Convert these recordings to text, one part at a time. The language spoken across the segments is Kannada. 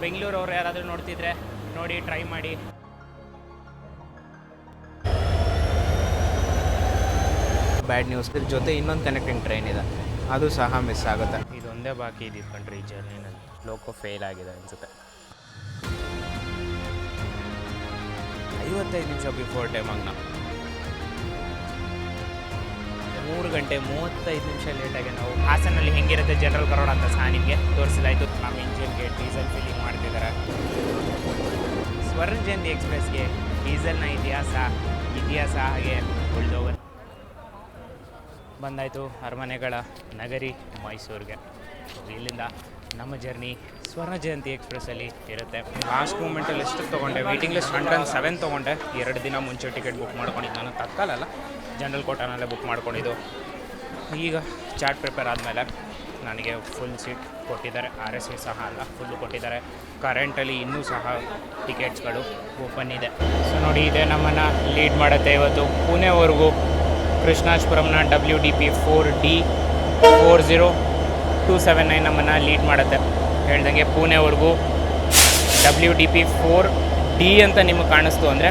ಬೆಂಗಳೂರವ್ರು ಯಾರಾದರೂ ನೋಡ್ತಿದ್ರೆ ನೋಡಿ ಟ್ರೈ ಮಾಡಿ. ಬ್ಯಾಡ್ ನ್ಯೂಸ್ ಜೊತೆ ಇನ್ನೊಂದು ಕನೆಕ್ಟಿಂಗ್ ಟ್ರೈನ್ ಇದೆ, ಅದು ಸಹ ಮಿಸ್ ಆಗುತ್ತೆ. ಇದೊಂದೇ ಬಾಕಿ ಇದ್ದಿದ್ದು ಕಣ್ರಿ ಈ ಜರ್ನಿನಲ್ಲಿ. ಲೋಕೋ ಫೇಲ್ ಆಗಿದೆ ಅನಿಸುತ್ತೆ. 55 ನಿಮಿಷ ಬಿಫೋರ್ ಟೈಮಾಗಿ ನಾವು 3 ಗಂಟೆ 35 ನಿಮಿಷ ಲೇಟಾಗಿ ನಾವು ಹಾಸನಲ್ಲಿ ಹೆಂಗಿರುತ್ತೆ ಜನರಲ್ ಕರೋಡ ಅಂತ ಸಹ ನಿಮಗೆ ತೋರಿಸಲಾಯಿತು. ನಮ್ಮ ಇಂಜಿನ್ಗೆ ಡೀಸೆಲ್ ಫಿಲ್ಲಿಂಗ್ ಮಾಡ್ತಿದ್ದಾರೆ. ಸ್ವರ್ಣ ಜಯಂತಿ ಎಕ್ಸ್ಪ್ರೆಸ್ಗೆ ಡೀಸೆಲ್ನ ಇತಿಹಾಸ ಹಾಗೆ ಉಳಿದೋಗುತ್ತೆ. ಬಂದಾಯಿತು ಅರಮನೆಗಳ ನಗರಿ ಮೈಸೂರಿಗೆ. ಇಲ್ಲಿಂದ ನಮ್ಮ ಜರ್ನಿ ಸ್ವರ್ಣ ಜಯಂತಿ ಎಕ್ಸ್ಪ್ರೆಸ್ಸಲ್ಲಿ ಇರುತ್ತೆ. ಲಾಸ್ಟ್ ಮೂಮೆಂಟಲ್ಲಿ ಎಷ್ಟು ತೊಗೊಂಡೆ, ವೇಟಿಂಗ್ ಲಿಸ್ಟ್ 107 ತೊಗೊಂಡೆ. 2 ದಿನ ಮುಂಚೆ ಟಿಕೆಟ್ ಬುಕ್ ಮಾಡ್ಕೊಂಡಿದ್ದು ನಾನು, ತತ್ಕಾಲಲ್ಲ ಜನರಲ್ ಕೋಟಾನಲ್ಲೇ ಬುಕ್ ಮಾಡ್ಕೊಂಡಿದ್ದು. ಈಗ ಚಾರ್ಟ್ ಪ್ರಿಪೇರ್ ಆದಮೇಲೆ ನನಗೆ ಫುಲ್ ಸೀಟ್ ಕೊಟ್ಟಿದ್ದಾರೆ. RSV ಸಹ ಅಲ್ಲ, ಫುಲ್ಲು ಕೊಟ್ಟಿದ್ದಾರೆ. ಕರೆಂಟಲ್ಲಿ ಇನ್ನೂ ಸಹ ಟಿಕೆಟ್ಸ್ಗಳು ಓಪನ್ ಇದೆ. ಸೊ ನೋಡಿ, ಇದೆ ನಮ್ಮನ್ನು ಲೀಡ್ ಮಾಡುತ್ತೆ ಇವತ್ತು ಪುಣೆವರೆಗೂ. ಕೃಷ್ಣಾಜಪುರಂನ WDP 4D 40279 ನಮ್ಮನ್ನು ಲೀಡ್ ಮಾಡುತ್ತೆ. ಹೇಳ್ದಂಗೆ ಪುಣೆವರೆಗೂ WDP 4D ಅಂತ ನಿಮಗೆ ಕಾಣಿಸ್ತು ಅಂದರೆ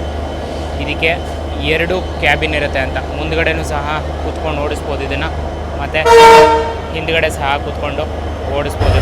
ಇದಕ್ಕೆ 2 ಕ್ಯಾಬಿನ್ ಇರುತ್ತೆ ಅಂತ. ಮುಂದ್ಗಡೆನೂ ಸಹ ಕೂತ್ಕೊಂಡು ಓಡಿಸ್ಬೋದು ಇದನ್ನು, ಮತ್ತು ಹಿಂದ್ಗಡೆ ಸಹ ಕೂತ್ಕೊಂಡು ಓಡಿಸ್ಬೋದು.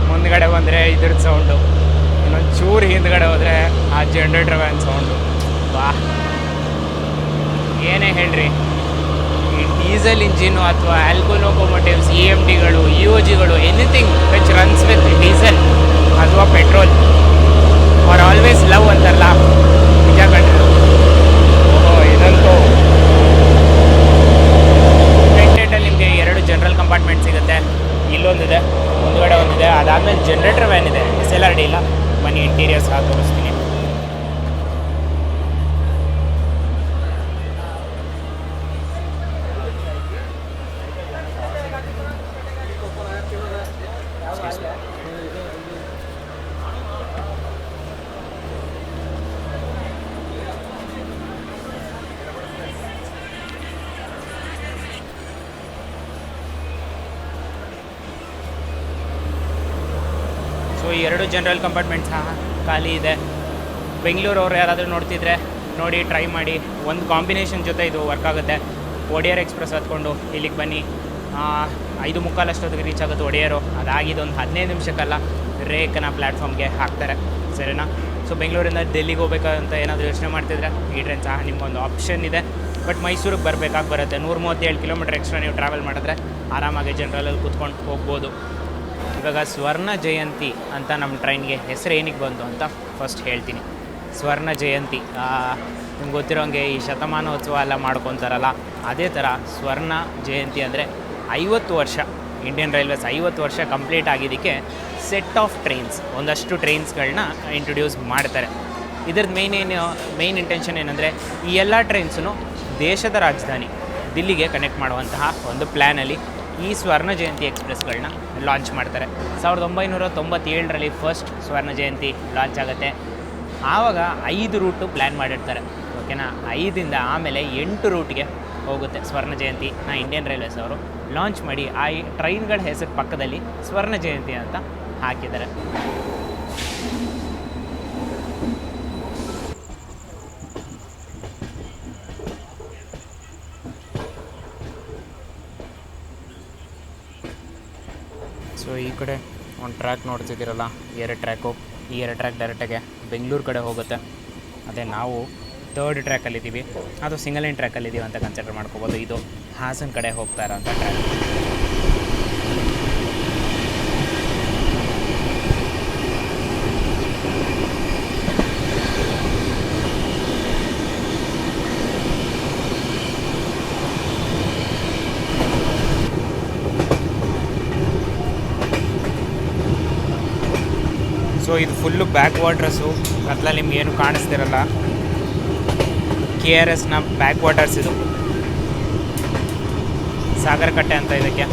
ಮುಂದ್ಗಡೆ ಬಂದರೆ ಇದ್ರದ್ದು ಸೌಂಡು, ಇನ್ನೊಂದು ಚೂರು ಹಿಂದ್ಗಡೆ ಹೋದರೆ ಆ ಜನರೇಟರ್ ವ್ಯಾನ್ ಸೌಂಡು. ಬಾ ಏನೇ ಹೇಳ್ರಿ, ಈ ಡೀಸೆಲ್ ಇಂಜಿನು ಅಥವಾ ಆಲ್ಕೋ ಲೋಕೋಮೋಟಿವ್ಸ್, EMDಗಳು, EOGಗಳು, anything which runs with diesel ಅಥವಾ ಪೆಟ್ರೋಲ್ ಆರ್ ಆಲ್ವೇಸ್ ಲವ್ ಅಂತಾರಲ್ಲ, ನಿಜ ಕಂಡ್ರಿ. ಓಹೋ, ಇದಂತೂ ಫ್ರಂಟೆಂಡಲ್ಲಿ ನಿಮಗೆ 2 ಜನರಲ್ ಕಂಪಾರ್ಟ್ಮೆಂಟ್ ಸಿಗುತ್ತೆ. ಇಲ್ಲೊಂದಿದೆ, ಮುಂದ್ಗಡೆ ಒಂದಿದೆ. ಅದಾದಮೇಲೆ ಜನರೇಟರ್ ವ್ಯಾನ್ ಇದೆ, SLRD ಇಲ್ಲ. ಬನ್ನಿ ಇಂಟೀರಿಯರ್ ಸಹ ತೋರಿಸ್ತೀನಿ. ಸೊ ಈ 2 ಜನರಲ್ ಕಂಪಾರ್ಟ್ಮೆಂಟ್ ಸಹ ಖಾಲಿ ಇದೆ. ಬೆಂಗಳೂರವ್ರು ಯಾರಾದರೂ ನೋಡ್ತಿದ್ರೆ ನೋಡಿ ಟ್ರೈ ಮಾಡಿ. ಒಂದು ಕಾಂಬಿನೇಷನ್ ಜೊತೆ ಇದು ವರ್ಕ್ ಆಗುತ್ತೆ. ಒಡೆಯರ್ ಎಕ್ಸ್ಪ್ರೆಸ್ ಹತ್ಕೊಂಡು ಇಲ್ಲಿಗೆ ಬನ್ನಿ. 5:45 ಅಷ್ಟೊತ್ತಿಗೆ ರೀಚ್ ಆಗುತ್ತೆ ಒಡೆಯರು. ಅದಾಗಿದ್ದು ಒಂದು 15 ನಿಮಿಷಕ್ಕಲ್ಲ ರೇಕನ ಪ್ಲ್ಯಾಟ್ಫಾರ್ಮ್ಗೆ ಹಾಕ್ತಾರೆ, ಸರಿನಾ? ಸೊ ಬೆಂಗಳೂರಿಂದ ಡೆಲ್ಲಿಗೆ ಹೋಗ್ಬೇಕಂತ ಏನಾದರೂ ಯೋಚನೆ ಮಾಡ್ತಿದ್ರೆ ಈ ಟ್ರೈನ್ ಸಹ ನಿಮ್ಗೊಂದು ಆಪ್ಷನ್ ಇದೆ. ಬಟ್ ಮೈಸೂರಿಗೆ ಬರಬೇಕಾಗಿ ಬರುತ್ತೆ. 137 ಕಿಲೋಮೀಟರ್ ಎಕ್ಸ್ಟ್ರಾ ನೀವು ಟ್ರಾವೆಲ್ ಮಾಡಿದ್ರೆ ಆರಾಮಾಗಿ ಜನರಲಲ್ಲಿ ಕೂತ್ಕೊಂಡು ಹೋಗ್ಬೋದು. ಇವಾಗ ಸ್ವರ್ಣ ಜಯಂತಿ ಅಂತ ನಮ್ಮ ಟ್ರೈನ್ಗೆ ಹೆಸರು ಏನಕ್ಕೆ ಬಂತು ಅಂತ ಫಸ್ಟ್ ಹೇಳ್ತೀನಿ. ಸ್ವರ್ಣ ಜಯಂತಿ ನಿಮ್ಗೆ ಗೊತ್ತಿರೋಂಗೆ ಈ ಶತಮಾನೋತ್ಸವ ಎಲ್ಲ ಮಾಡ್ಕೊತಾರಲ್ಲ, ಅದೇ ಥರ ಸ್ವರ್ಣ ಜಯಂತಿ ಅಂದರೆ 50 ವರ್ಷ, ಇಂಡಿಯನ್ ರೈಲ್ವೇಸ್ 50 ವರ್ಷ ಕಂಪ್ಲೀಟ್ ಆಗಿದ್ದಕ್ಕೆ ಸೆಟ್ ಆಫ್ ಟ್ರೈನ್ಸ್, ಒಂದಷ್ಟು ಟ್ರೈನ್ಸ್ಗಳನ್ನ ಇಂಟ್ರೊಡ್ಯೂಸ್ ಮಾಡ್ತಾರೆ. ಇದ್ರದ್ದು ಮೇಯ್ನ್ ಇಂಟೆನ್ಷನ್ ಏನಂದರೆ ಈ ಎಲ್ಲ ಟ್ರೈನ್ಸೂ ದೇಶದ ರಾಜಧಾನಿ ದಿಲ್ಲಿಗೆ ಕನೆಕ್ಟ್ ಮಾಡುವಂತಹ ಒಂದು ಪ್ಲ್ಯಾನಲ್ಲಿ ಈ ಸ್ವರ್ಣ ಜಯಂತಿ ಎಕ್ಸ್ಪ್ರೆಸ್ಗಳನ್ನ ಲಾಂಚ್ ಮಾಡ್ತಾರೆ. 1997ರಲ್ಲಿ ಫಸ್ಟ್ ಸ್ವರ್ಣ ಜಯಂತಿ ಲಾಂಚ್ ಆಗುತ್ತೆ. ಆವಾಗ 5 ರೂಟು ಪ್ಲ್ಯಾನ್ ಮಾಡಿರ್ತಾರೆ, ಓಕೆನಾ? 5ರಿಂದ ಆಮೇಲೆ 8 ರೂಟ್ಗೆ ಹೋಗುತ್ತೆ ಸ್ವರ್ಣ ಜಯಂತಿ. ಇಂಡಿಯನ್ ರೈಲ್ವೇಸ್ ಅವರು ಲಾಂಚ್ ಮಾಡಿ ಆ ಟ್ರೈನ್ಗಳ ಹೆಸರು ಪಕ್ಕದಲ್ಲಿ ಸ್ವರ್ಣ ಜಯಂತಿ ಅಂತ ಹಾಕಿದ್ದಾರೆ. ಸೊ ಈ ಕಡೆ ಒಂದು ಟ್ರ್ಯಾಕ್ ನೋಡ್ತಿದ್ದೀರಲ್ಲ, 2 ಟ್ರ್ಯಾಕು. ಈ 2 ಟ್ರ್ಯಾಕ್ ಡೈರೆಕ್ಟಾಗೆ ಬೆಂಗಳೂರು ಕಡೆ ಹೋಗುತ್ತೆ. ಅದೇ ನಾವು 3rd ಟ್ರ್ಯಾಕಲ್ಲಿದ್ದೀವಿ, ಅದು ಸಿಂಗಲ್ ಲೈನ್ ಟ್ರ್ಯಾಕಲ್ಲಿದ್ದೀವಿ ಅಂತ ಕನ್ಸಿಡರ್ ಮಾಡ್ಕೋಬೋದು. ಇದು ಹಾಸನ ಕಡೆ ಹೋಗ್ತಾ ಇರೋಂಥ ಟ್ರ್ಯಾಕ್. ಸೊ ಇದು ಫುಲ್ಲು ಬ್ಯಾಕ್ ವಾಟರ್ಸು. ಕತ್ಲಲ್ಲಿ ನಿಮ್ಗೇನು ಕಾಣಿಸ್ತಿರಲ್ಲ. KRSನ ಬ್ಯಾಕ್ ವಾಟರ್ಸ್ ಇದು. ಸಾಗರ ಕಟ್ಟೆ ಅಂತ ಇದಕ್ಕೆ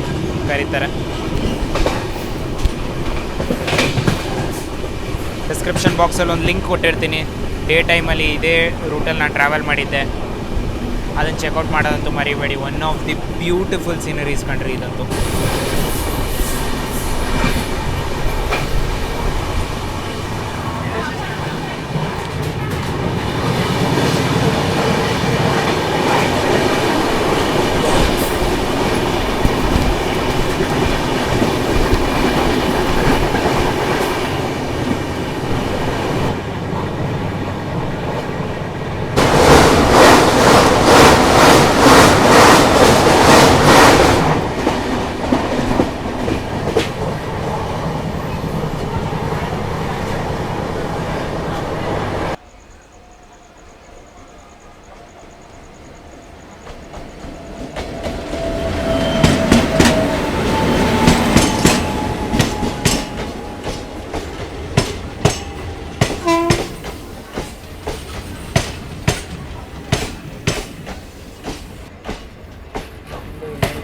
ಕರೀತಾರೆ. ಡಿಸ್ಕ್ರಿಪ್ಷನ್ ಬಾಕ್ಸಲ್ಲಿ ಒಂದು ಲಿಂಕ್ ಕೊಟ್ಟಿರ್ತೀನಿ. ಡೇ ಟೈಮಲ್ಲಿ ಇದೇ ರೂಟಲ್ಲಿ ನಾನು ಟ್ರಾವೆಲ್ ಮಾಡಿದ್ದೆ. ಅದನ್ನು ಚೆಕ್ಔಟ್ ಮಾಡೋದಂತೂ ಮರಿಬೇಡಿ. One of the beautiful sceneries ಕಂಡ್ರಿ ಇದಂತೂ.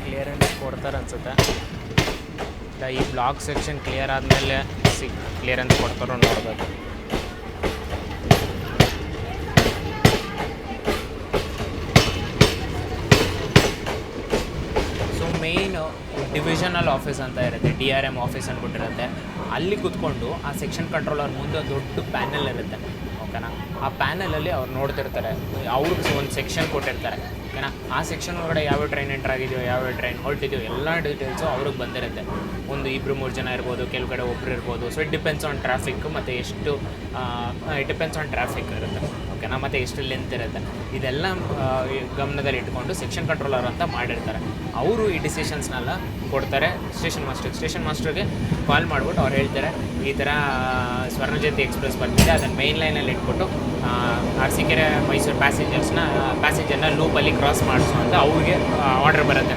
ಕ್ಲಿಯರೆನ್ಸ್ ಕೊಡ್ತಾರೆ ಅನ್ಸುತ್ತೆ. ಈ ಬ್ಲಾಕ್ ಸೆಕ್ಷನ್ ಕ್ಲಿಯರ್ ಆದಮೇಲೆ ಕ್ಲಿಯರೆನ್ಸ್ ಕೊಡ್ತಾರೋ ನೋಡಬೇಕು. ಸೊ ಮೇಯ್ನು ಡಿವಿಷನಲ್ ಆಫೀಸ್ ಅಂತ ಇರುತ್ತೆ, DRM ಆಫೀಸ್ ಅಂದ್ಬಿಟ್ಟಿರುತ್ತೆ. ಅಲ್ಲಿ ಕೂತ್ಕೊಂಡು ಆ ಸೆಕ್ಷನ್ ಕಂಟ್ರೋಲರ್ ಮುಂದೆ ದೊಡ್ಡ ಪ್ಯಾನೆಲ್ ಇರುತ್ತೆ, ಓಕೆನಾ. ಆ ಪ್ಯಾನಲಲ್ಲಿ ಅವ್ರು ನೋಡ್ತಿರ್ತಾರೆ. ಅವ್ರಿಗೆ ಒಂದು ಸೆಕ್ಷನ್ ಕೊಟ್ಟಿರ್ತಾರೆ, ಓಕೆನಾ. ಆ ಸೆಕ್ಷನ್ ಒಳಗಡೆ ಯಾವ ಟ್ರೈನ್ ಎಂಟ್ರ್ ಆಗಿದೆಯೋ, ಯಾವ ಟ್ರೈನ್ ಹೊರಟಿದೆಯೋ ಎಲ್ಲ ಡೀಟೇಲ್ಸು ಅವ್ರಿಗೆ ಬಂದಿರುತ್ತೆ. ಒಂದು 2-3 ಜನ ಇರ್ಬೋದು, ಕೆಲವು ಕಡೆ ಒಬ್ಬರು ಇರ್ಬೋದು. So it depends on traffic ಮತ್ತು ಎಷ್ಟು ಇಟ್ ಡಿಪೆಂಡ್ಸ್ ಆನ್ ಟ್ರಾಫಿಕ್ ಇರುತ್ತೆ, ಓಕೆನಾ. ಮತ್ತು ಎಷ್ಟು ಲೆಂತ್ ಇರುತ್ತೆ, ಇದೆಲ್ಲ ಗಮನದಲ್ಲಿ ಇಟ್ಕೊಂಡು ಸೆಕ್ಷನ್ ಕಂಟ್ರೋಲರ್ ಅಂತ ಮಾಡಿರ್ತಾರೆ. ಅವರು ಈ ಡಿಸಿಷನ್ಸ್ನೆಲ್ಲ ಕೊಡ್ತಾರೆ ಸ್ಟೇಷನ್ ಮಾಸ್ಟರ್ಗೆ ಕಾಲ್ ಮಾಡಿಬಿಟ್ಟು ಅವ್ರು ಹೇಳ್ತಾರೆ, ಈ ಥರ ಸ್ವರ್ಣಜ್ಯೋತಿ ಎಕ್ಸ್ಪ್ರೆಸ್ ಬರ್ತಿದೆ, ಅದನ್ನು ಮೈನ್ ಲೈನಲ್ಲಿ ಇಟ್ಬಿಟ್ಟು ಅರಸೀಕೆರೆ ಮೈಸೂರು ಪ್ಯಾಸೆಂಜರ್ನ ಲೂಪಲ್ಲಿ ಕ್ರಾಸ್ ಮಾಡಿಸು ಅಂತ ಅವ್ರಿಗೆ ಆರ್ಡರ್ ಬರುತ್ತೆ.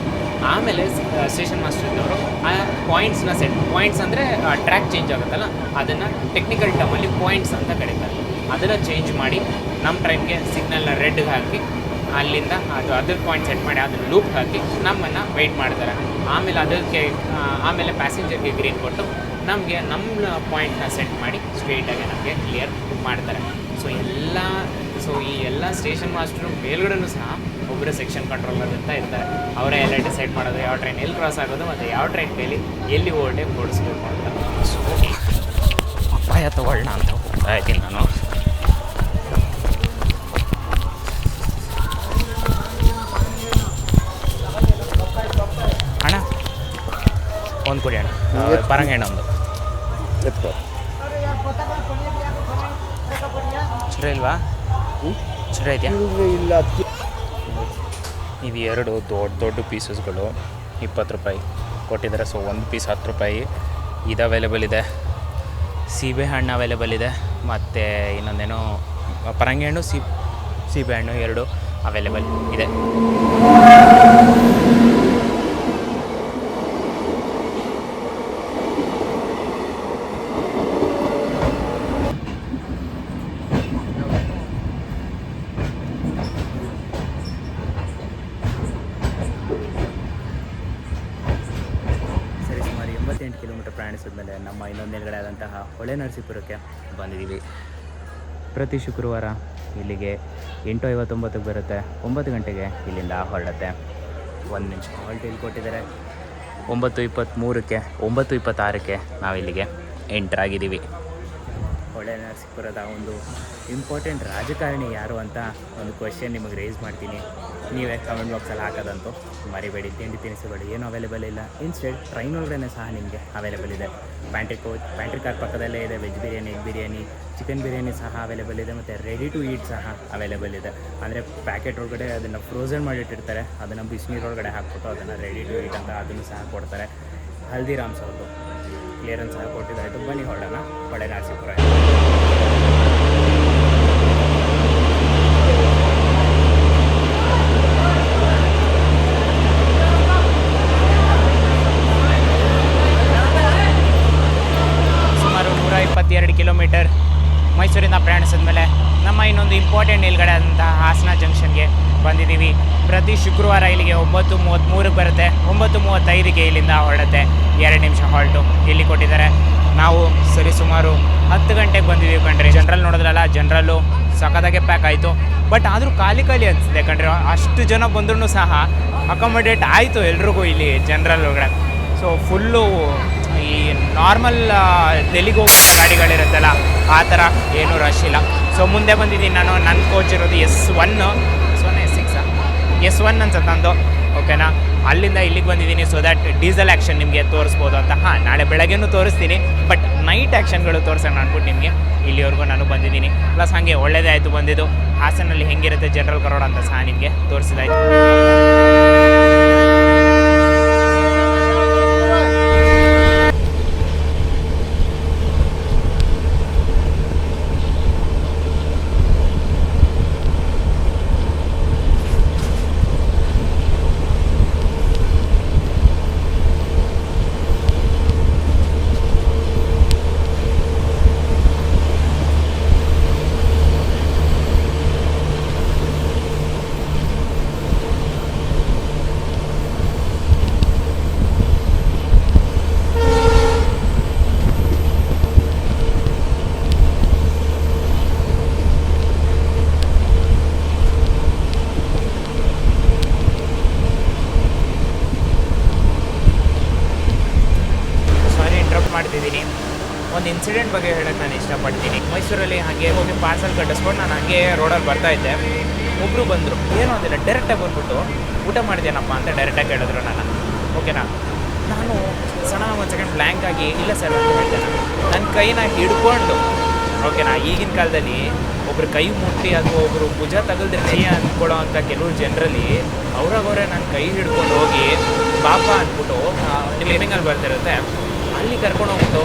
ಆಮೇಲೆ ಸ್ಟೇಷನ್ ಮಾಸ್ಟರ್ ಇದ್ದವರು ಆ ಪಾಯಿಂಟ್ಸ್ ಅಂದರೆ ಟ್ರ್ಯಾಕ್ ಚೇಂಜ್ ಆಗುತ್ತಲ್ಲ, ಅದನ್ನು ಟೆಕ್ನಿಕಲ್ ಟರ್ಮಲ್ಲಿ ಪಾಯಿಂಟ್ಸ್ ಅಂತ ಕರೀತಾರೆ. ಅದನ್ನು ಚೇಂಜ್ ಮಾಡಿ ನಮ್ಮ ಟ್ರೈನ್ಗೆ ಸಿಗ್ನಲ್ನ ರೆಡ್ಗೆ ಹಾಕಿ ಅಲ್ಲಿಂದ ಅದ್ರ ಪಾಯಿಂಟ್ ಸೆಟ್ ಮಾಡಿ ಅದನ್ನು ಲೂಪ್ ಹಾಕಿ ನಮ್ಮನ್ನು ವೆಯ್ಟ್ ಮಾಡ್ತಾರೆ. ಆಮೇಲೆ ಪ್ಯಾಸೆಂಜರ್ಗೆ ಗ್ರೀನ್ ಕೊಟ್ಟು ನಮಗೆ ನಮ್ಮ ಪಾಯಿಂಟ್ನ ಸೆಟ್ ಮಾಡಿ ಸ್ಟ್ರೇಟಾಗಿ ನಮಗೆ ಕ್ಲಿಯರ್ ಮಾಡ್ತಾರೆ. ಸೊ ಈ ಎಲ್ಲ ಸ್ಟೇಷನ್ ಮಾಸ್ಟರು ಮೇಲ್ಗಡೆನೂ ಸಹ ಒಬ್ಬರು ಸೆಕ್ಷನ್ ಕಂಟ್ರೋಲರ್ ಅಂತ ಇರ್ತಾರೆ. ಅವರೇ ಎಲ್ಲ ಡಿಸೈಡ್ ಮಾಡೋದು ಯಾವ ಟ್ರೈನ್ ಎಲ್ಲಿ ಕ್ರಾಸ್ ಆಗೋದು ಮತ್ತು ಯಾವ ಟ್ರೈನ್ ಕೈಲಿ ಎಲ್ಲಿ ಓವರ್ಟೇಕ್ ಓಡಿಸ್ಬೇಕು ಅಂತ. ಸೊ ಅಪಾಯ ತಗೊಳ್ಳೋಣ ಅಂತ ಹೋಗ್ತಾ ಇದ್ದೀನಿ ನಾನು. ಅಣ್ಣ ಒಂದು ಕೊಡಿ ಅಣ್ಣ, ಪರಂಗಣ್ಣ ಒಂದು ಚಿಲ್ಲರೆ ಇಲ್ವಾ? ಚಿಲ್ಲರೆ ಇದೆಯಾ? ಇಲ್ಲ. ಇದು 2 ದೊಡ್ಡ ಪೀಸಸ್ಗಳು 20 ರೂಪಾಯಿ ಕೊಟ್ಟಿದ್ದಾರೆ. ಸೊ ಒಂದು ಪೀಸ್ 10 ರೂಪಾಯಿ. ಇದು ಅವೈಲೇಬಲ್ ಇದೆ, ಸೀಬೆ ಹಣ್ಣು ಅವೈಲೇಬಲ್ ಇದೆ, ಮತ್ತು ಇನ್ನೊಂದೇನೋ ಪರಂಗಿ ಹಣ್ಣು ಸೀಬೆ ಹಣ್ಣು 2 ಅವೈಲೇಬಲ್ ಇದೆ. ಸುಮಾರು 88 ಕಿಲೋಮೀಟರ್ ಪ್ರಯಾಣಿಸಿದ ಮೇಲೆ ನಮ್ಮ ಇನ್ನೊಂದು ನೆಲೆಗಡೆ ಆದಂತಹ ಹೊಳೆನರಸೀಪುರಕ್ಕೆ ಬಂದಿದ್ದೀವಿ. ಪ್ರತಿ ಶುಕ್ರವಾರ ಇಲ್ಲಿಗೆ 8:59ಕ್ಕೆ ಬರುತ್ತೆ, 9 ಗಂಟೆಗೆ ಇಲ್ಲಿಂದ ಹೊರಡುತ್ತೆ. 1 ನಿಮಿಷ ಹಾಲ್ಟ್ ಇಲ್ಲಿ ಕೊಟ್ಟಿದ್ದಾರೆ. 9:23ಕ್ಕೆ 9:26ಕ್ಕೆ ನಾವಿಲ್ಲಿಗೆ ಎಂಟರ್ ಆಗಿದ್ದೀವಿ. ಹೊಳೆನರಸೀಪುರದ ಒಂದು ಇಂಪಾರ್ಟೆಂಟ್ ರಾಜಕಾರಣಿ ಯಾರು ಅಂತ ಒಂದು ಕ್ವೆಶ್ಚನ್ ನಿಮಗೆ ರೇಸ್ ಮಾಡ್ತೀನಿ. ನೀವೇ ಕಮೆಂಟ್ ಬಾಕ್ಸಲ್ಲಿ ಹಾಕೋದಂತೂ ಮರಿಬೇಡಿ. ತಿಂಡಿ ತಿನಿಸುಗಳು ಏನೂ ಅವೈಲೇಬಲ್ ಇಲ್ಲ. ಇನ್ಸ್ಟೆಡ್ ಟ್ರೈನ್ ಒಳಗಡೆ ಸಹ ನಿಮಗೆ ಅವೈಲೇಬಲ್ ಇದೆ. ಪ್ಯಾಂಟ್ರಿ ಕಾರ್ ಪಕ್ಕದಲ್ಲೇ ಇದೆ. Veg biryani, egg biryani, chicken biryani ಸಹ ಅವೈಲೇಬಲ್ ಇದೆ. ಮತ್ತು ರೆಡಿ ಟು ಈಟ್ ಸಹ ಅವೈಲೇಬಲ್ ಇದೆ. ಅಂದರೆ ಪ್ಯಾಕೆಟ್ ಒಳಗಡೆ ಅದನ್ನು ಫ್ರೋಝನ್ ಮಾಡಿಟ್ಟಿರ್ತಾರೆ, ಅದನ್ನು ಬಿಸಿನೀರೊಳಗಡೆ ಹಾಕ್ಬಿಟ್ಟು ಅದನ್ನು ರೆಡಿ ಟು ಈಟ್ ಅಂತ ಅದನ್ನು ಸಹ ಕೊಡ್ತಾರೆ. ಹಲ್ದಿರಾಮ್ಸ್ ಅವ್ರದ್ದು ಕ್ಲಿಯರೆನ್ಸ್ ಸಹ ಕೊಟ್ಟಿದ್ದಾಯಿತು. ಬನ್ನಿ ಹೊರಡೋಣ ಹೊಳೆನರಸೀಪುರ. 32 ಕಿಲೋಮೀಟರ್ ಮೈಸೂರಿಂದ ಪ್ರಯಾಣಿಸಿದ ಮೇಲೆ ನಮ್ಮ ಇನ್ನೊಂದು ಇಂಪಾರ್ಟೆಂಟ್ ನಿಲ್ಗಡೆ ಆದಂತಹ ಹಾಸನ ಜಂಕ್ಷನ್ಗೆ ಬಂದಿದ್ದೀವಿ. ಪ್ರತಿ ಶುಕ್ರವಾರ ಇಲ್ಲಿಗೆ 9:33ಕ್ಕೆ ಬರುತ್ತೆ, 9:35ಗೆ ಇಲ್ಲಿಂದ ಹೊರಡುತ್ತೆ. 2 ನಿಮಿಷ ಹಾಲ್ಟು ಇಲ್ಲಿ ಕೊಟ್ಟಿದ್ದಾರೆ. ನಾವು ಸರಿಸುಮಾರು 10 ಗಂಟೆಗೆ ಬಂದಿದ್ದೀವಿ ಕಣ್ರಿ. ಜನರಲ್ ನೋಡಿದ್ರಲ್ಲ, ಜನರಲ್ಲು ಸಖತ್ತಾಗೆ ಪ್ಯಾಕ್ ಆಯಿತು. ಬಟ್ ಆದರೂ ಖಾಲಿ ಅನಿಸಿದೆ ಕಣ್ರಿ. ಅಷ್ಟು ಜನ ಬಂದ್ರೂ ಸಹ ಅಕಾಮಡೇಟ್ ಆಯಿತು ಎಲ್ರಿಗೂ ಇಲ್ಲಿ ಜನರಲ್ ಒಳಗಡೆ. ಸೊ ಫುಲ್ಲು ಈ ನಾರ್ಮಲ್ ಡೆಲ್ಲಿಗೆ ಹೋಗೋ ಗಾಡಿಗಳಿರುತ್ತಲ್ಲ ಆ ಥರ ಏನೂ ರಶ್ ಇಲ್ಲ. ಸೊ ಮುಂದೆ ಬಂದಿದ್ದೀನಿ ನಾನು. ನನ್ನ ಕೋಚ್ ಇರೋದು S1 S1 ಅನ್ಸುತ್ತೆ ನಂದು, ಓಕೆನಾ. ಅಲ್ಲಿಂದ ಇಲ್ಲಿಗೆ ಬಂದಿದ್ದೀನಿ ಸೊ ದ್ಯಾಟ್ ಡೀಸೆಲ್ ಆ್ಯಕ್ಷನ್ ನಿಮಗೆ ತೋರಿಸ್ಬೋದು ಅಂತ. ನಾಳೆ ಬೆಳಗ್ಗೆನೂ ತೋರಿಸ್ತೀನಿ, ಬಟ್ ನೈಟ್ ಆ್ಯಕ್ಷನ್ಗಳು ತೋರಿಸೋಣ ಅಂದ್ಬಿಟ್ಟು ನಿಮಗೆ ಇಲ್ಲಿವರೆಗೂ ನಾನು ಬಂದಿದ್ದೀನಿ. ಪ್ಲಸ್ ಹಾಗೆ ಒಳ್ಳೆಯದೇ ಆಯಿತು ಬಂದಿದ್ದು. ಹಾಸನಲ್ಲಿ ಹೆಂಗಿರುತ್ತೆ ಜನರಲ್ ಕರೋಡ ಅಂತ ಸಹ ನಿಮಗೆ ತೋರಿಸಿದಾಯ್ತು. ಮಾಡ್ತಿದ್ದೀನಿ. ಒಂದು ಇನ್ಸಿಡೆಂಟ್ ಬಗ್ಗೆ ಹೇಳೋಕ್ಕೆ ನಾನು ಇಷ್ಟಪಡ್ತೀನಿ. ಮೈಸೂರಲ್ಲಿ ಹಾಗೆ ಹೋಗಿ ಪಾರ್ಸಲ್ ಕಟ್ಟಿಸ್ಕೊಂಡು ನಾನು ಹಾಗೆ ರೋಡಲ್ಲಿ ಬರ್ತಾಯಿದ್ದೆ. ಒಬ್ಬರು ಬಂದರು, ಏನೂ ಅಂದಿಲ್ಲ, ಡೈರೆಕ್ಟಾಗಿ ಬಂದ್ಬಿಟ್ಟು ಊಟ ಮಾಡಿದ್ದೇನಪ್ಪ ಅಂತ ಡೈರೆಕ್ಟಾಗಿ ಕೇಳಿದ್ರು ನಾನು. ಓಕೆನಾ, ನಾನು ಸಣ್ಣ ಒಂದು ಸೆಕೆಂಡ್ ಬ್ಲ್ಯಾಂಕ್ ಆಗಿ ಇಲ್ಲ ಸರ್ ಅಂತ ಹೇಳಿದೆ. ನನ್ನ ಕೈನ ಹಿಡ್ಕೊಂಡು, ಓಕೆನಾ, ಈಗಿನ ಕಾಲದಲ್ಲಿ ಒಬ್ರು ಕೈ ಮುಟ್ಟಿ ಅಥವಾ ಒಬ್ಬರು ಭುಜ ತಗಲ್ದ್ರೆ ಕೈ ಅಂದ್ಕೊಳ್ಳೋ ಅಂತ ಕೆಲವರು ಜನರಲ್ಲಿ ಅವ್ರಾಗವ್ರೆ ನನ್ನ ಕೈ ಹಿಡ್ಕೊಂಡು ಹೋಗಿ ಬಾಪ ಅಂದ್ಬಿಟ್ಟು ಕ್ಲೀನಿಂಗಲ್ಲಿ ಬರ್ತಿರುತ್ತೆ, ಅಲ್ಲಿ ಕರ್ಕೊಂಡು ಹೋಗ್ಬಿಟ್ಟು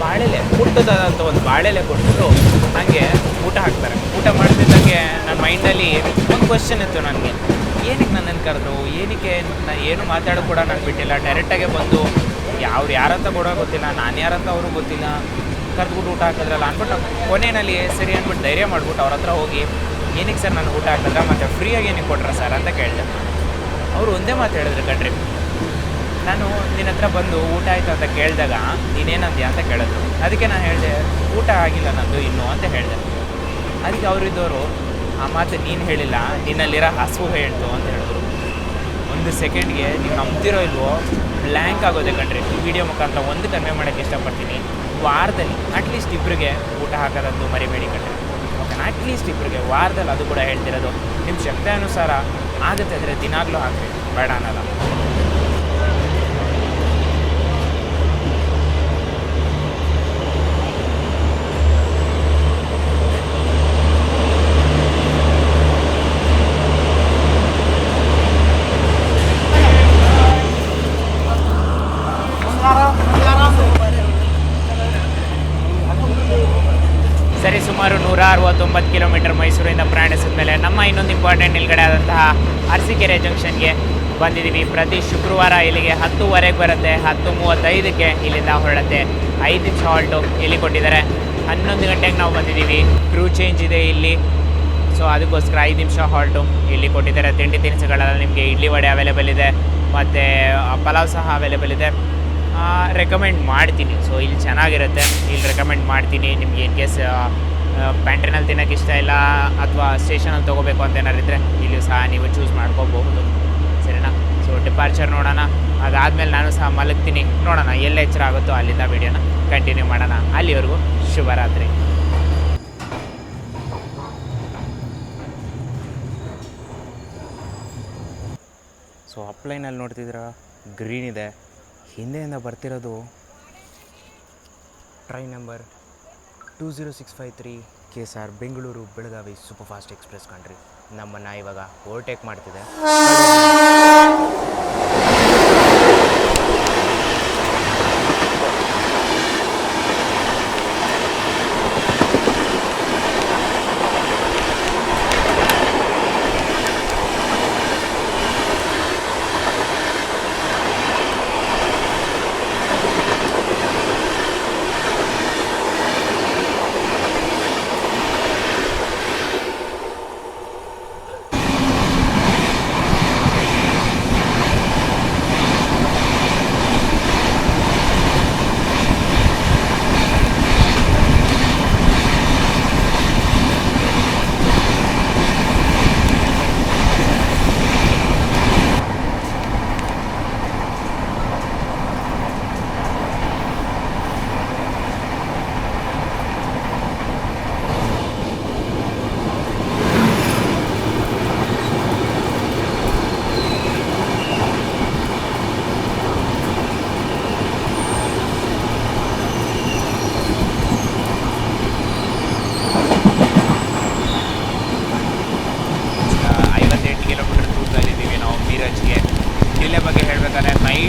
ಬಾಳೆಲೆ ಪುಟ್ಟದಾದಂಥ ಒಂದು ಬಾಳೆಲೆ ಕೊಟ್ಬಿಟ್ಟು ನನಗೆ ಊಟ ಹಾಕ್ತಾರೆ. ಊಟ ಮಾಡ್ತಿದ್ದಂಗೆ ನನ್ನ ಮೈಂಡಲ್ಲಿ ಒಂದು ಕ್ವಶನ್ ಇತ್ತು ನನಗೆ, ಏನಕ್ಕೆ ನನ್ನನ್ನು ಕರೆದ್ರು, ಏನಕ್ಕೆ ಏನು ಮಾತಾಡೋ ಕೂಡ ನನಗೆ ಬಿಟ್ಟಿಲ್ಲ. ಡೈರೆಕ್ಟಾಗೆ ಬಂದು ಯಾರಂತ ಕೂಡ ಗೊತ್ತಿಲ್ಲ, ನಾನು ಯಾರಂತ ಅವರು ಗೊತ್ತಿಲ್ಲ, ಕರೆದ್ಬಿಟ್ಟು ಊಟ ಹಾಕಿದ್ರಲ್ಲ ಅಂದ್ಬಿಟ್ಟು ಕೊನೆಯಲ್ಲಿ ಸರಿ ಅಂದ್ಬಿಟ್ಟು ಧೈರ್ಯ ಮಾಡಿಬಿಟ್ಟು ಅವ್ರ ಹತ್ರ ಹೋಗಿ ಏನಕ್ಕೆ ಸರ್ ನಾನು ಊಟ ಹಾಕಿದ್ರ ಮತ್ತು ಫ್ರೀಯಾಗಿ ಏನಕ್ಕೆ ಕೊಟ್ರ ಸರ್ ಅಂತ ಕೇಳಿದೆ. ಅವರು ಒಂದೇ ಮಾತು ಹೇಳಿದ್ರು ಕಣ್ರಿ. ನಾನು ನಿನ್ನ ಹತ್ರ ಬಂದು ಊಟ ಆಯಿತು ಅಂತ ಕೇಳಿದಾಗ ನೀನೇನಂದ್ಯ ಅಂತ ಕೇಳಿದ್ರು. ಅದಕ್ಕೆ ನಾನು ಹೇಳಿದೆ ಊಟ ಆಗಿಲ್ಲ ನಂದು ಇನ್ನೂ ಅಂತ ಹೇಳಿದೆ. ಅದಕ್ಕೆ ಅವರಿದ್ದವರು ಆ ಮಾತು ನೀನು ಹೇಳಿಲ್ಲ, ನಿನ್ನಲ್ಲಿರೋ ಹಸುವು ಹೇಳ್ತು ಅಂತ ಹೇಳಿದ್ರು. ಒಂದು ಸೆಕೆಂಡ್ಗೆ ನೀವು ನಂಬ್ತಿರೋ ಇಲ್ವೋ ಬ್ಲ್ಯಾಂಕ್ ಆಗೋದೆ ಕಣ್ರಿ. ಈ ವಿಡಿಯೋ ಮುಖಾಂತರ ಒಂದು ಕನ್ವೆ ಮಾಡೋಕ್ಕೆ ಇಷ್ಟಪಡ್ತೀನಿ, ವಾರದಲ್ಲಿ ಅಟ್ಲೀಸ್ಟ್ ಇಬ್ಬರಿಗೆ ಊಟ ಹಾಕೋದಂತೂ ಮರಿಬೇಡಿ ಕಣ್ರಿ. ಓಕೆ, ಅಟ್ಲೀಸ್ಟ್ ಇಬ್ಬರಿಗೆ ವಾರದಲ್ಲಿ, ಅದು ಕೂಡ ಹೇಳ್ತಿರೋದು ನಿಮ್ಮ ಶಕ್ತಿ ಅನುಸಾರ ಆಗುತ್ತೆ ಅಂದರೆ ದಿನಾಗಲೂ ಹಾಕಿ, ಬೇಡ ಅನ್ನಲ್ಲ. ಸರಿ, ಸುಮಾರು 169 ಕಿಲೋಮೀಟರ್ ಮೈಸೂರಿಂದ ಪ್ರಯಾಣಿಸಿದ ಮೇಲೆ ನಮ್ಮ ಇನ್ನೊಂದು ಇಂಪಾರ್ಟೆಂಟ್ ನಿಲ್ಗಡೆ ಆದಂತಹ ಅರಸೀಕೆರೆ ಜಂಕ್ಷನ್ಗೆ ಬಂದಿದ್ದೀವಿ. ಪ್ರತಿ ಶುಕ್ರವಾರ ಇಲ್ಲಿಗೆ 10:00 ಬರುತ್ತೆ, 10:35ಕ್ಕೆ ಇಲ್ಲಿಂದ ಹೊರಡುತ್ತೆ. 5 ನಿಮಿಷ ಹಾಲ್ಟು ಇಲ್ಲಿ ಕೊಟ್ಟಿದ್ದಾರೆ. 11 ಗಂಟೆಗೆ ನಾವು ಬಂದಿದ್ದೀವಿ. ಕ್ರೂ ಚೇಂಜ್ ಇದೆ ಇಲ್ಲಿ, ಸೊ ಅದಕ್ಕೋಸ್ಕರ 5 ನಿಮಿಷ ಹಾಲ್ಟು ಇಲ್ಲಿ ಕೊಟ್ಟಿದ್ದಾರೆ. ತಿಂಡಿ ತಿನಿಸುಗಳೆಲ್ಲ ನಿಮಗೆ ಇಡ್ಲಿ ವಡೆ ಅವೈಲೇಬಲ್ ಇದೆ, ಮತ್ತು ಪಲಾವ್ ಸಹ ಅವೈಲೇಬಲ್ ಇದೆ. ರೆಕಮೆಂಡ್ ಮಾಡ್ತೀನಿ. ಸೊ ಇಲ್ಲಿ ಚೆನ್ನಾಗಿರುತ್ತೆ, ಇಲ್ಲಿ ರೆಕಮೆಂಡ್ ಮಾಡ್ತೀನಿ. ನಿಮ್ಗೆ ಇನ್ ಕೇಸ್ ಪ್ಯಾಂಟ್ರಿನಲ್ಲಿ ತಿನ್ನೋಕ್ಕೆ ಇಷ್ಟ ಇಲ್ಲ ಅಥವಾ ಸ್ಟೇಷನಲ್ಲಿ ತೊಗೋಬೇಕು ಅಂತ ಏನಾರು ಇದ್ದರೆ ಇಲ್ಲೂ ಸಹ ನೀವು ಚೂಸ್ ಮಾಡ್ಕೋಬಹುದು. ಸರಿನಾ? ಸೊ ಡಿಪಾರ್ಚರ್ ನೋಡೋಣ, ಅದಾದಮೇಲೆ ನಾನು ಸಹ ಮಲಗ್ತೀನಿ. ನೋಡೋಣ ಎಲ್ಲ ಎಚ್ಚರ ಆಗುತ್ತೋ ಅಲ್ಲಿಂದ ವೀಡಿಯೋನ ಕಂಟಿನ್ಯೂ ಮಾಡೋಣ. ಅಲ್ಲಿವರೆಗೂ ಶುಭರಾತ್ರಿ. ಸೊ ಅಪ್ಲೈನಲ್ಲಿ ನೋಡ್ತಿದ್ದೀರಾ ಗ್ರೀನ್ ಇದೆ, ಹಿಂದೆಯಿಂದ ಬರ್ತಿರೋದು train number 20653 KSR Bengaluru Belagavi super fast express ಕಣ್ರಿ. ನಮ್ಮನ್ನು ಇವಾಗ ಓವರ್ಟೇಕ್ ಮಾಡ್ತಿದೆ.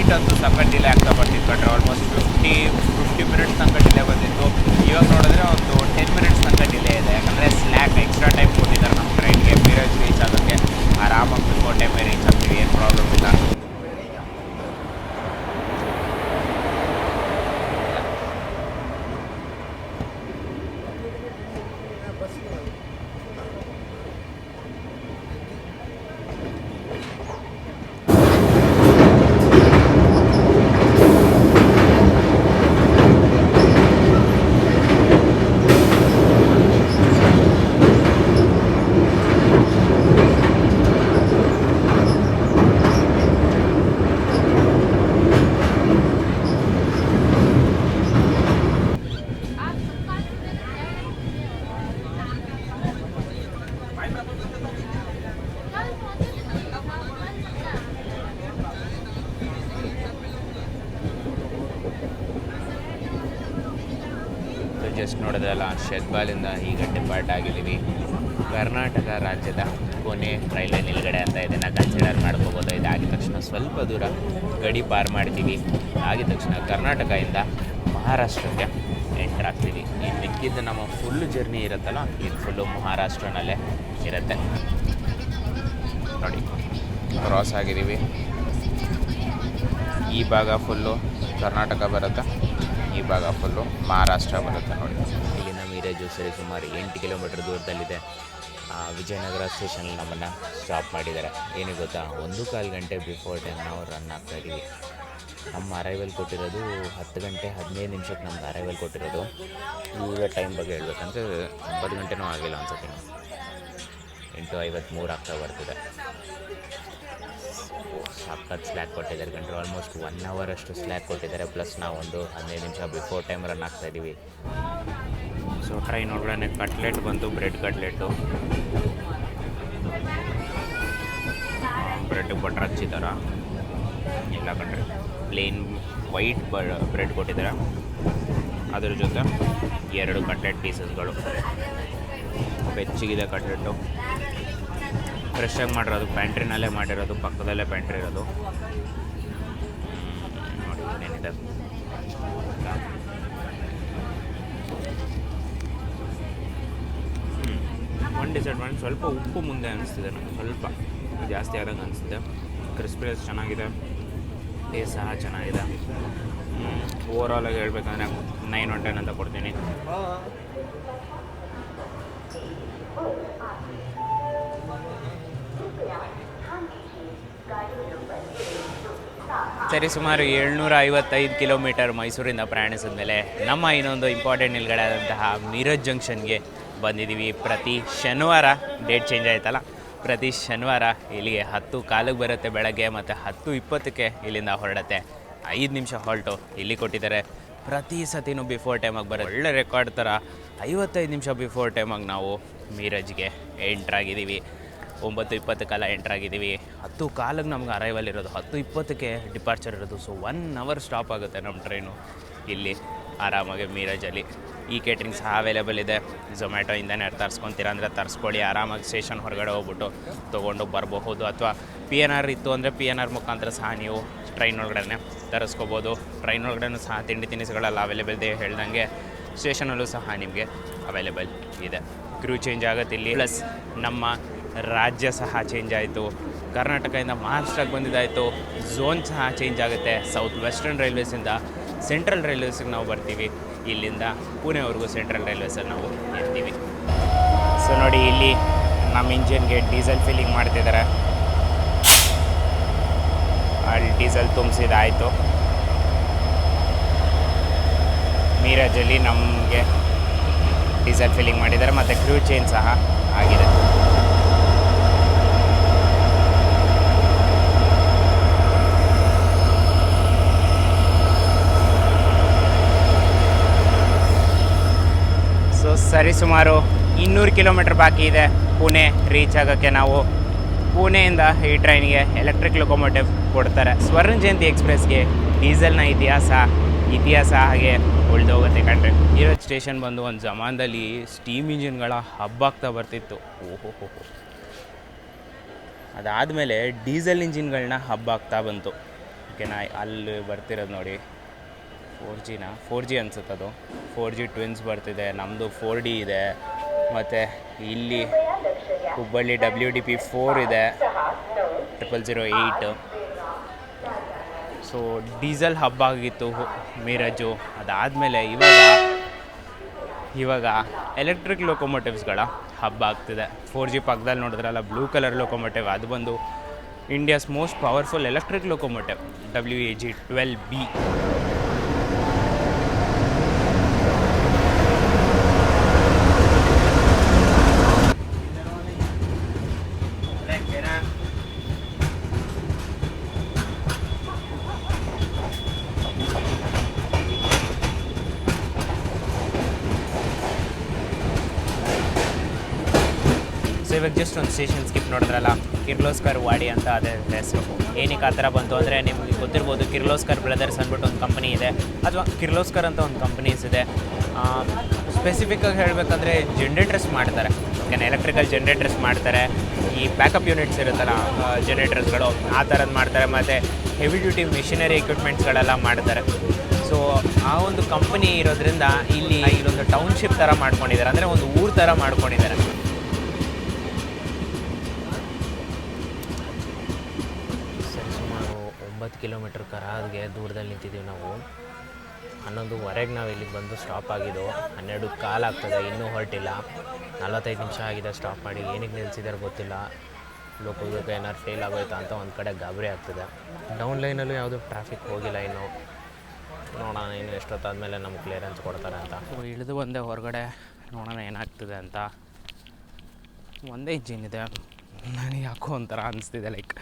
ನೈಟ್ ಅಂತೂ ಸಖತ್ ಡಿಲೇ ಆಗ್ತಾ ಬರ್ತಿತ್ತು ಕಂಡ್ರೆ ಆಲ್ಮೋಸ್ಟ್ 50 ಮಿನಿಟ್ಸ್ ತನಕ ಡಿಲೇ ಬಂದಿತ್ತು. ಇವಾಗ ನೋಡಿದ್ರೆ ಒಂದು 10 ಮಿನಿಟ್ಸ್ ತನಕ ಡಿಲೇ ಇದೆ. ಯಾಕಂದರೆ ಸ್ಲ್ಯಾಕ್ ಎಕ್ಸ್ಟ್ರಾ ಟೈಮ್ ಕೊಟ್ಟಿದ್ದಾರೆ ನಮ್ಮ ಟ್ರೈನ್ಗೆ. ಮೀರಜ್ ರೀಚ್ ಆಗೋಕ್ಕೆ ಆರಾಮಾಗಿ ಬಿಫೋರ್ ಟೈಮೇ ರೀಚ್ ಆಗ್ತೀವಿ, ಏನು ಪ್ರಾಬ್ಲಮ್ ಇಲ್ಲ. ಜಸ್ಟ್ ನೋಡೋದಲ್ಲ, ಶೆಗ್ಬಾಲಿಂದ ಈಗ ಡಿಪಾರ್ಟ್ ಆಗಿದ್ದೀವಿ. ಕರ್ನಾಟಕ ರಾಜ್ಯದ ಕೊನೆ ರೈಲ್ವೆ ನಿಲ್ಗಡೆ ಅಂತ ಇದನ್ನು ಕನ್ಸಿಡರ್ ಮಾಡ್ಕೋಬೋದು. ಇದಾಗಿದ ತಕ್ಷಣ ಸ್ವಲ್ಪ ದೂರ ಗಡಿ ಪಾರ್ ಮಾಡ್ತೀವಿ. ಆಗಿದ ತಕ್ಷಣ ಕರ್ನಾಟಕದಿಂದ ಮಹಾರಾಷ್ಟ್ರಕ್ಕೆ ಎಂಟರ್ ಆಗ್ತೀವಿ. ಈ ಮಿಕ್ಕಿದ್ದು ನಮ್ಮ ಫುಲ್ ಜರ್ನಿ ಇರುತ್ತಲ್ಲ, ಇದು ಫುಲ್ಲು ಮಹಾರಾಷ್ಟ್ರನಲ್ಲೇ ಇರುತ್ತೆ. ನೋಡಿ, ಕ್ರಾಸ್ ಆಗಿದ್ದೀವಿ. ಈ ಭಾಗ ಫುಲ್ಲು ಕರ್ನಾಟಕ ಬರುತ್ತೆ, ಈ ಭಾಗ ಫುಲ್ಲು ಮಹಾರಾಷ್ಟ್ರ ಬರುತ್ತೆ. ನೋಡಿ, ಇಲ್ಲಿಂದ ಮೀರಜ್ ಸರಿ ಸುಮಾರು 8 ಕಿಲೋಮೀಟರ್ ದೂರದಲ್ಲಿದೆ. ವಿಜಯನಗರ ಸ್ಟೇಷನಲ್ಲಿ ನಮ್ಮನ್ನು ಸ್ಟಾಪ್ ಮಾಡಿದ್ದಾರೆ. ಏನಿಗೆ ಗೊತ್ತಾ, 1.25 ಗಂಟೆ ಬಿಫೋರ್ ಟೈಮ್ ನಾವು ರನ್ ಆಗ್ತಾಯಿದ್ದೀವಿ. ನಮ್ಮ ಅರೈವಲ್ ಕೊಟ್ಟಿರೋದು 10 ಗಂಟೆ 15 ನಿಮಿಷಕ್ಕೆ ನಮ್ಗೆ ಅರೈವಲ್ ಕೊಟ್ಟಿರೋದು. ಈಗ ಟೈಮ್ ಬಗ್ಗೆ ಹೇಳ್ಬೇಕಂದ್ರೆ 9 ಗಂಟೆನೂ ಆಗಿಲ್ಲ ಅನ್ಸುತ್ತೆ, 8:53 ಆಗ್ತಾ ಬರ್ತಿದೆ. ಸಖತ್ ಸ್ಲ್ಯಾಕ್ ಕೊಟ್ಟಿದ್ದಾರೆ ಕಂಡ್ರೆ, ಆಲ್ಮೋಸ್ಟ್ 1 ಅವರ್ ಅಷ್ಟು ಸ್ಲ್ಯಾಕ್ ಕೊಟ್ಟಿದ್ದಾರೆ. ಪ್ಲಸ್ ನಾವು ಒಂದು 15 ನಿಮಿಷ ಬಿಫೋರ್ ಟೈಮ್ ರನ್ ಆಗ್ತಾಯಿದ್ದೀವಿ. ಸೊ ಟ್ರೈನ್ ಒಳಗಡೆ ಕಟ್ಲೆಟ್ ಬಂತು, ಬ್ರೆಡ್ ಕಟ್ಲೆಟು. ಬ್ರೆಡ್ ಬಟ್ರ್ ಹಚ್ಚಿದಾರ ಇಲ್ಲ ಕಂಡ್ರೆ, ಪ್ಲೇನ್ ವೈಟ್ ಬ್ರೆಡ್ ಕೊಟ್ಟಿದ್ದಾರೆ. ಅದ್ರ ಜೊತೆ 2 ಕಟ್ಲೆಟ್ ಪೀಸಸ್ಗಳು. ಬೆಚ್ಚಗಿದೆ ಕಟ್ಲೆಟು, ಫ್ರೆಶ್ಶಾಗಿ ಮಾಡಿರೋದು, ಪ್ಯಾಂಟ್ರಿನಲ್ಲೇ ಮಾಡಿರೋದು, ಪಕ್ಕದಲ್ಲೇ ಪ್ಯಾಂಟ್ರಿ ಇರೋದು. ನೋಡಿ ಏನಿದೆ. ಒನ್ ಡಿಸಡ್ವಾಂಟೇಜ್, ಸ್ವಲ್ಪ ಉಪ್ಪು ಮುಂದೆ ಅನಿಸ್ತಿದೆ ನನಗೆ, ಸ್ವಲ್ಪ ಜಾಸ್ತಿ ಆದಂಗೆ ಅನಿಸ್ತಿದೆ. ಕ್ರಿಸ್ಪಿನೆಸ್ ಚೆನ್ನಾಗಿದೆ, ಟೇಸ್ಟ್ ಸಹ ಚೆನ್ನಾಗಿದೆ. ಓವರಾಲಾಗಿ ಹೇಳ್ಬೇಕಂದ್ರೆ 9/10 ಅಂತ ಕೊಡ್ತೀನಿ. ಸರಿ, ಸುಮಾರು 755 ಕಿಲೋಮೀಟರ್ ಮೈಸೂರಿಂದ ಪ್ರಯಾಣಿಸಿದ ಮೇಲೆ ನಮ್ಮ ಇನ್ನೊಂದು ಇಂಪಾರ್ಟೆಂಟ್ ನಿಲ್ಗಡೆ ಆದಂತಹ ಮೀರಜ್ ಜಂಕ್ಷನ್ಗೆ ಬಂದಿದ್ದೀವಿ. ಪ್ರತಿ ಶನಿವಾರ ಡೇಟ್ ಚೇಂಜ್ ಆಯ್ತಲ್ಲ, ಪ್ರತಿ ಶನಿವಾರ ಇಲ್ಲಿಗೆ 10:15 ಬರುತ್ತೆ ಬೆಳಗ್ಗೆ, ಮತ್ತು 10:20 ಇಲ್ಲಿಂದ ಹೊರಡುತ್ತೆ. 5 ನಿಮಿಷ ಹಾಲ್ಟು ಇಲ್ಲಿ ಕೊಟ್ಟಿದ್ದಾರೆ. ಪ್ರತಿ ಸತಿನೂ ಬಿಫೋರ್ ಟೈಮಾಗಿ ಬರುತ್ತೆ. ಒಳ್ಳೆ ರೆಕಾರ್ಡ್ ಥರ 55 ನಿಮಿಷ ಬಿಫೋರ್ ಟೈಮಾಗಿ ನಾವು ಮೀರಜ್ಗೆ ಎಂಟ್ರಾಗಿದ್ದೀವಿ. 9:20 ಎಂಟ್ರಾಗಿದ್ದೀವಿ. 10:15 ನಮ್ಗೆ ಅರೈವಲ್ ಇರೋದು, 10:20 ಡಿಪಾರ್ಚರ್ ಇರೋದು. ಸೊ 1 ಅವರ್ ಸ್ಟಾಪ್ ಆಗುತ್ತೆ ನಮ್ಮ ಟ್ರೈನು ಇಲ್ಲಿ ಆರಾಮಾಗಿ ಮೀರಜಲ್ಲಿ. ಈ ಕೇಟ್ರಿಂಗ್ ಸಹ ಅವೈಲೇಬಲ್ ಇದೆ. ಝೊಮ್ಯಾಟೋಯಿಂದನೇ ತರಿಸ್ಕೊತೀರ ಅಂದರೆ ತರಿಸ್ಕೊಳ್ಳಿ. ಆರಾಮಾಗಿ ಸ್ಟೇಷನ್ ಹೊರಗಡೆ ಹೋಗ್ಬಿಟ್ಟು ತೊಗೊಂಡು ಬರಬಹುದು. ಅಥವಾ PNR ಇತ್ತು ಅಂದರೆ PNR ಮುಖಾಂತರ ಸಹ ನೀವು ಟ್ರೈನ್ ಒಳಗಡೆ ತರಿಸ್ಕೋಬೋದು. ಟ್ರೈನ್ ಒಳಗಡೆ ಸಹ ತಿಂಡಿ ತಿನಿಸುಗಳೆಲ್ಲ ಅವೈಲೇಬಲ್ ಇದೆ ಹೇಳ್ದಂಗೆ. ಸ್ಟೇಷನಲ್ಲೂ ಸಹ ನಿಮಗೆ ಅವೈಲೇಬಲ್ ಇದೆ. ಕ್ರೂ ಚೇಂಜ್ ಆಗುತ್ತೆ ಇಲ್ಲಿ. ಪ್ಲಸ್ ನಮ್ಮ ರಾಜ್ಯ ಸಹ ಚೇಂಜ್ ಆಯಿತು. ಕರ್ನಾಟಕದಿಂದ ಮಹಾರಾಷ್ಟ್ರಕ್ಕೆ ಬಂದಿದ್ದಾಯಿತು. ಝೋನ್ ಸಹ ಚೇಂಜ್ ಆಗುತ್ತೆ. ಸೌತ್ ವೆಸ್ಟರ್ನ್ ರೈಲ್ವೇಸಿಂದ ಸೆಂಟ್ರಲ್ ರೈಲ್ವೇಸಿಗೆ ನಾವು ಬರ್ತೀವಿ. ಇಲ್ಲಿಂದ ಪುಣೆವರೆಗೂ ಸೆಂಟ್ರಲ್ ರೈಲ್ವೇಸಲ್ಲಿ ನಾವು ಇರ್ತೀವಿ. ಸೊ ನೋಡಿ, ಇಲ್ಲಿ ನಮ್ಮ ಇಂಜಿನ್ಗೆ ಡೀಸೆಲ್ ಫಿಲ್ಲಿಂಗ್ ಮಾಡ್ತಿದ್ದಾರೆ. ಅಲ್ಲಿ ಡೀಸೆಲ್ ತುಂಬಿಸಿದಾಯಿತು. ಮೀರಜಲ್ಲಿ ನಮಗೆ ಡೀಸೆಲ್ ಫಿಲ್ಲಿಂಗ್ ಮಾಡಿದ್ದಾರೆ, ಮತ್ತು ಕ್ರೂ ಚೇಂಜ್ ಸಹ ಆಗಿದೆ. ಸೊ ಸರಿ, ಸುಮಾರು 200 ಕಿಲೋಮೀಟ್ರ್ ಬಾಕಿ ಇದೆ ಪುಣೆ ರೀಚ್ ಆಗೋಕ್ಕೆ. ನಾವು ಪುಣೆಯಿಂದ ಈ ಟ್ರೈನಿಗೆ ಎಲೆಕ್ಟ್ರಿಕ್ ಲೊಕೊಮೋಟಿವ್ ಕೊಡ್ತಾರೆ. ಸ್ವರ್ಣ ಜಯಂತಿ ಎಕ್ಸ್ಪ್ರೆಸ್ಗೆ ಡೀಸೆಲ್ನ ಇತಿಹಾಸ ಹಾಗೆ ಉಳಿದೋಗುತ್ತೆ ಕಂಡ್ರೆ. ಮೀರಜ್ ಸ್ಟೇಷನ್ ಬಂದು ಒಂದು ಜಮಾನದಲ್ಲಿ ಸ್ಟೀಮ್ ಇಂಜಿನ್ಗಳ ಹಬ್ಬ ಆಗ್ತಾ ಬರ್ತಿತ್ತು. ಓಹೋ, ಅದಾದಮೇಲೆ ಡೀಸೆಲ್ ಇಂಜಿನ್ಗಳನ್ನ ಹಬ್ಬ ಆಗ್ತಾ ಬಂತು. ಓಕೆನಾ. ಅಲ್ಲಿ ಬರ್ತಿರೋದು ನೋಡಿ 4G ಅನ್ಸುತ್ತೆ, ಅದು 4G ಟ್ವಿನ್ಸ್ ಬರ್ತಿದೆ. ನಮ್ಮದು 4D ಇದೆ. ಮತ್ತು ಇಲ್ಲಿ ಹುಬ್ಬಳ್ಳಿ WDP4 ಇದೆ, 0008. ಸೊ ಡೀಸೆಲ್ ಹಬ್ ಆಗಿತ್ತು ಮೀರಜು. ಅದಾದಮೇಲೆ ಇವಾಗ ಎಲೆಕ್ಟ್ರಿಕ್ ಲೊಕೊಮೋಟಿವ್ಸ್ಗಳ ಹಬ್ಬ ಆಗ್ತಿದೆ. 4G ಪಕ್ಕದಲ್ಲಿ ನೋಡಿದ್ರಲ್ಲ ಬ್ಲೂ ಕಲರ್ ಲೊಕೊಮೋಟಿವ್, ಅದು ಬಂದು India's most powerful electric locomotive WAG-12B. So ಇವಾಗ ಜಸ್ಟ್ ಒಂದು ಸ್ಟೇಷನ್ ಸ್ಕಿಪ್ ನೋಡಿದ್ರಲ್ಲ, ಕಿರ್ಲೋಸ್ಕರ್ ವಾಡಿ ಅಂತ ಅದೇ ಹೆಸರು. ಏನಕ್ಕೆ ಆ ಥರ ಬಂತು ಅಂದರೆ ನಿಮಗೆ ಗೊತ್ತಿರ್ಬೋದು, ಕಿರ್ಲೋಸ್ಕರ್ ಬ್ರದರ್ಸ್ ಅಂದ್ಬಿಟ್ಟು ಒಂದು ಕಂಪ್ನಿ ಇದೆ, ಅಥವಾ ಕಿರ್ಲೋಸ್ಕರ್ ಅಂತ ಒಂದು ಕಂಪ್ನೀಸ್ ಇದೆ. ಸ್ಪೆಸಿಫಿಕ್ಕಾಗಿ ಹೇಳಬೇಕಂದ್ರೆ ಜನ್ರೇಟರ್ಸ್ ಮಾಡ್ತಾರೆ, ಓಕೆನಾ, ಎಲೆಕ್ಟ್ರಿಕಲ್ ಜನ್ರೇಟರ್ಸ್ ಮಾಡ್ತಾರೆ. ಈ ಬ್ಯಾಕಪ್ ಯೂನಿಟ್ಸ್ ಇರುತ್ತಲ್ಲ ಜನ್ರೇಟರ್ಸ್ಗಳು, ಆ ಥರದ್ದು ಮಾಡ್ತಾರೆ. ಮತ್ತು ಹೆವಿ ಡ್ಯೂಟಿ ಮಿಷಿನರಿ ಎಕ್ವಿಪ್ಮೆಂಟ್ಸ್ಗಳೆಲ್ಲ ಮಾಡ್ತಾರೆ. ಸೊ ಆ ಒಂದು ಕಂಪನಿ ಇರೋದ್ರಿಂದ ಇಲ್ಲೊಂದು ಟೌನ್ಶಿಪ್ ಥರ ಮಾಡ್ಕೊಂಡಿದ್ದಾರೆ, ಅಂದರೆ ಒಂದು ಊರು ಥರ ಮಾಡ್ಕೊಂಡಿದ್ದಾರೆ. ಸುಮಾರು 9 ಕಿಲೋಮೀಟ್ರ್ ಕರಾದ್ಗೆ ದೂರದಲ್ಲಿ ನಿಂತಿದ್ದೀವಿ ನಾವು. 11:15 ನಾವು ಇಲ್ಲಿಗೆ ಬಂದು ಸ್ಟಾಪ್ ಆಗಿದ್ದು. 12 ಕಾಲ್ ಆಗ್ತದೆ, ಇನ್ನೂ ಹೊರಟಿಲ್ಲ. 45 ನಿಮಿಷ ಆಗಿದೆ ಸ್ಟಾಪ್ ಮಾಡಿ. ಏನಕ್ಕೆ ನಿಲ್ಸಿದಾರೆ ಗೊತ್ತಿಲ್ಲ. ಲೋಕೋದಕ್ಕೆ ಏನಾರು ಫೇಲ್ ಆಗೋಯ್ತಾ ಅಂತ ಒಂದು ಕಡೆ ಗಾಬರಿ ಆಗ್ತದೆ. ಡೌನ್ ಲೈನಲ್ಲೂ ಯಾವುದೂ ಟ್ರಾಫಿಕ್ ಹೋಗಿಲ್ಲ ಇನ್ನು. ನೋಡೋಣ ಇನ್ನು ಎಷ್ಟೊತ್ತಾದಮೇಲೆ ನಮ್ಗೆ ಕ್ಲಿಯರೆನ್ಸ್ ಕೊಡ್ತಾರೆ ಅಂತ. ಇಳಿದು ಬಂದೆ ಹೊರಗಡೆ, ನೋಡೋಣ ಏನಾಗ್ತದೆ ಅಂತ. ಒಂದೇ ಇಂಜಿನ್ ಇದೆ. ನನಗೆ ಯಾಕೋ ಒಂಥರ ಅನಿಸ್ತಿದೆ, ಲೈಕ್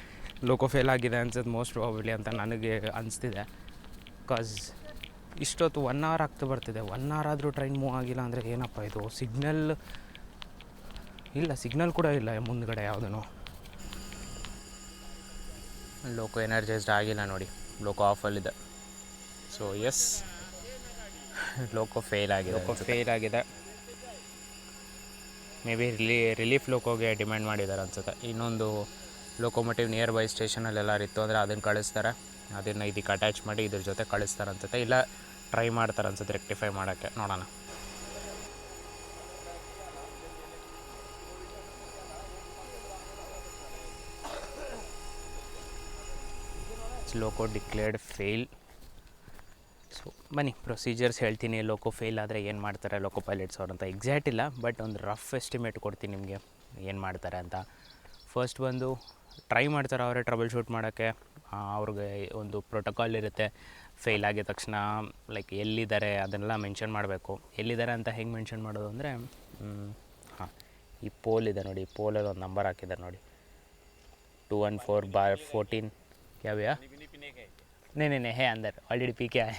ಲೋಕೋ ಫೇಲ್ ಆಗಿದೆ ಅನ್ಸುತ್ತೆ ಮೋಸ್ಟ್ ಪ್ರಾಬಬ್ಲಿ ಅಂತ ನನಗೆ ಅನಿಸ್ತಿದೆ. ಬಿಕಾಸ್ ಇಷ್ಟೊತ್ತು 1 ಅವರ್ ಆಗ್ತಾ ಬರ್ತಿದೆ. 1 ಅವರ್ ಆದರೂ ಟ್ರೈನ್ ಮೂವ್ ಆಗಿಲ್ಲ ಅಂದರೆ ಏನಪ್ಪ ಇದು? ಸಿಗ್ನಲ್ ಕೂಡ ಇಲ್ಲ ಮುಂದ್ಗಡೆ ಯಾವುದೂ. ಲೋಕೋ ಎನರ್ಜೈಸ್ಡ್ ಆಗಿಲ್ಲ ನೋಡಿ, ಲೋಕೋ ಆಫಲ್ಲಿದೆ. ಸೊ ಎಸ್, ಲೋಕೋ ಫೇಲ್ ಆಗಿದೆ. ಮೇ ಬಿ ರಿಲೀಫ್ ಲೋಕೋಗೆ ಡಿಮ್ಯಾಂಡ್ ಮಾಡಿದ್ದಾರೆ ಅನ್ಸುತ್ತೆ. ಇನ್ನೊಂದು ಲೋಕೋಮೋಟಿವ್ ನಿಯರ್ ಬೈ ಸ್ಟೇಷನಲ್ಲೆಲ್ಲ ಇತ್ತು ಅಂದರೆ ಅದನ್ನು ಕಳಿಸ್ತಾರೆ. ಅದನ್ನು ಇದಕ್ಕೆ ಅಟ್ಯಾಚ್ ಮಾಡಿ ಇದ್ರ ಜೊತೆ ಕಳಿಸ್ತಾರೆ ಅನ್ಸುತ್ತೆ, ಇಲ್ಲ ಟ್ರೈ ಮಾಡ್ತಾರೆ ಅನ್ಸುತ್ತೆ ರೆಕ್ಟಿಫೈ ಮಾಡೋಕ್ಕೆ. ನೋಡೋಣ. ಲೋಕೋ ಡಿಕ್ಲೇರ್ಡ್ ಫೇಲ್. ಸೊ ಬನ್ನಿ ಪ್ರೊಸೀಜರ್ಸ್ ಹೇಳ್ತೀನಿ. ಲೋಕೋ ಫೇಲ್ ಆದರೆ ಏನು ಮಾಡ್ತಾರೆ ಲೋಕೋ ಪೈಲಟ್ಸ್ ಅವ್ರು ಅಂತ ಎಕ್ಸಾಕ್ಟ್ ಇಲ್ಲ, ಬಟ್ ಒಂದು ರಫ್ ಎಸ್ಟಿಮೇಟ್ ಕೊಡ್ತೀನಿ ನಿಮಗೆ ಏನು ಮಾಡ್ತಾರೆ ಅಂತ. ಫಸ್ಟ್ ಬಂದು ಟ್ರೈ ಮಾಡ್ತಾರೆ ಅವರೇ ಟ್ರಬಲ್ ಶೂಟ್ ಮಾಡೋಕ್ಕೆ. ಅವ್ರಿಗೆ ಒಂದು ಪ್ರೋಟೋಕಾಲ್ ಇರುತ್ತೆ. ಫೇಲ್ ಆಗಿದ ತಕ್ಷಣ ಲೈಕ್ ಎಲ್ಲಿದ್ದಾರೆ ಅದನ್ನೆಲ್ಲ ಮೆನ್ಷನ್ ಮಾಡಬೇಕು. ಎಲ್ಲಿದ್ದಾರೆ ಅಂತ ಹೆಂಗೆ ಮೆನ್ಷನ್ ಮಾಡೋದು ಅಂದರೆ, ಈ ಪೋಲ್ ಇದೆ ನೋಡಿ, ಪೋಲಲ್ಲಿ ಒಂದು ನಂಬರ್ ಹಾಕಿದ್ದಾರೆ ನೋಡಿ, 214/14. क्या भैया? नहीं है अंदर ऑलरेडी पी के आए.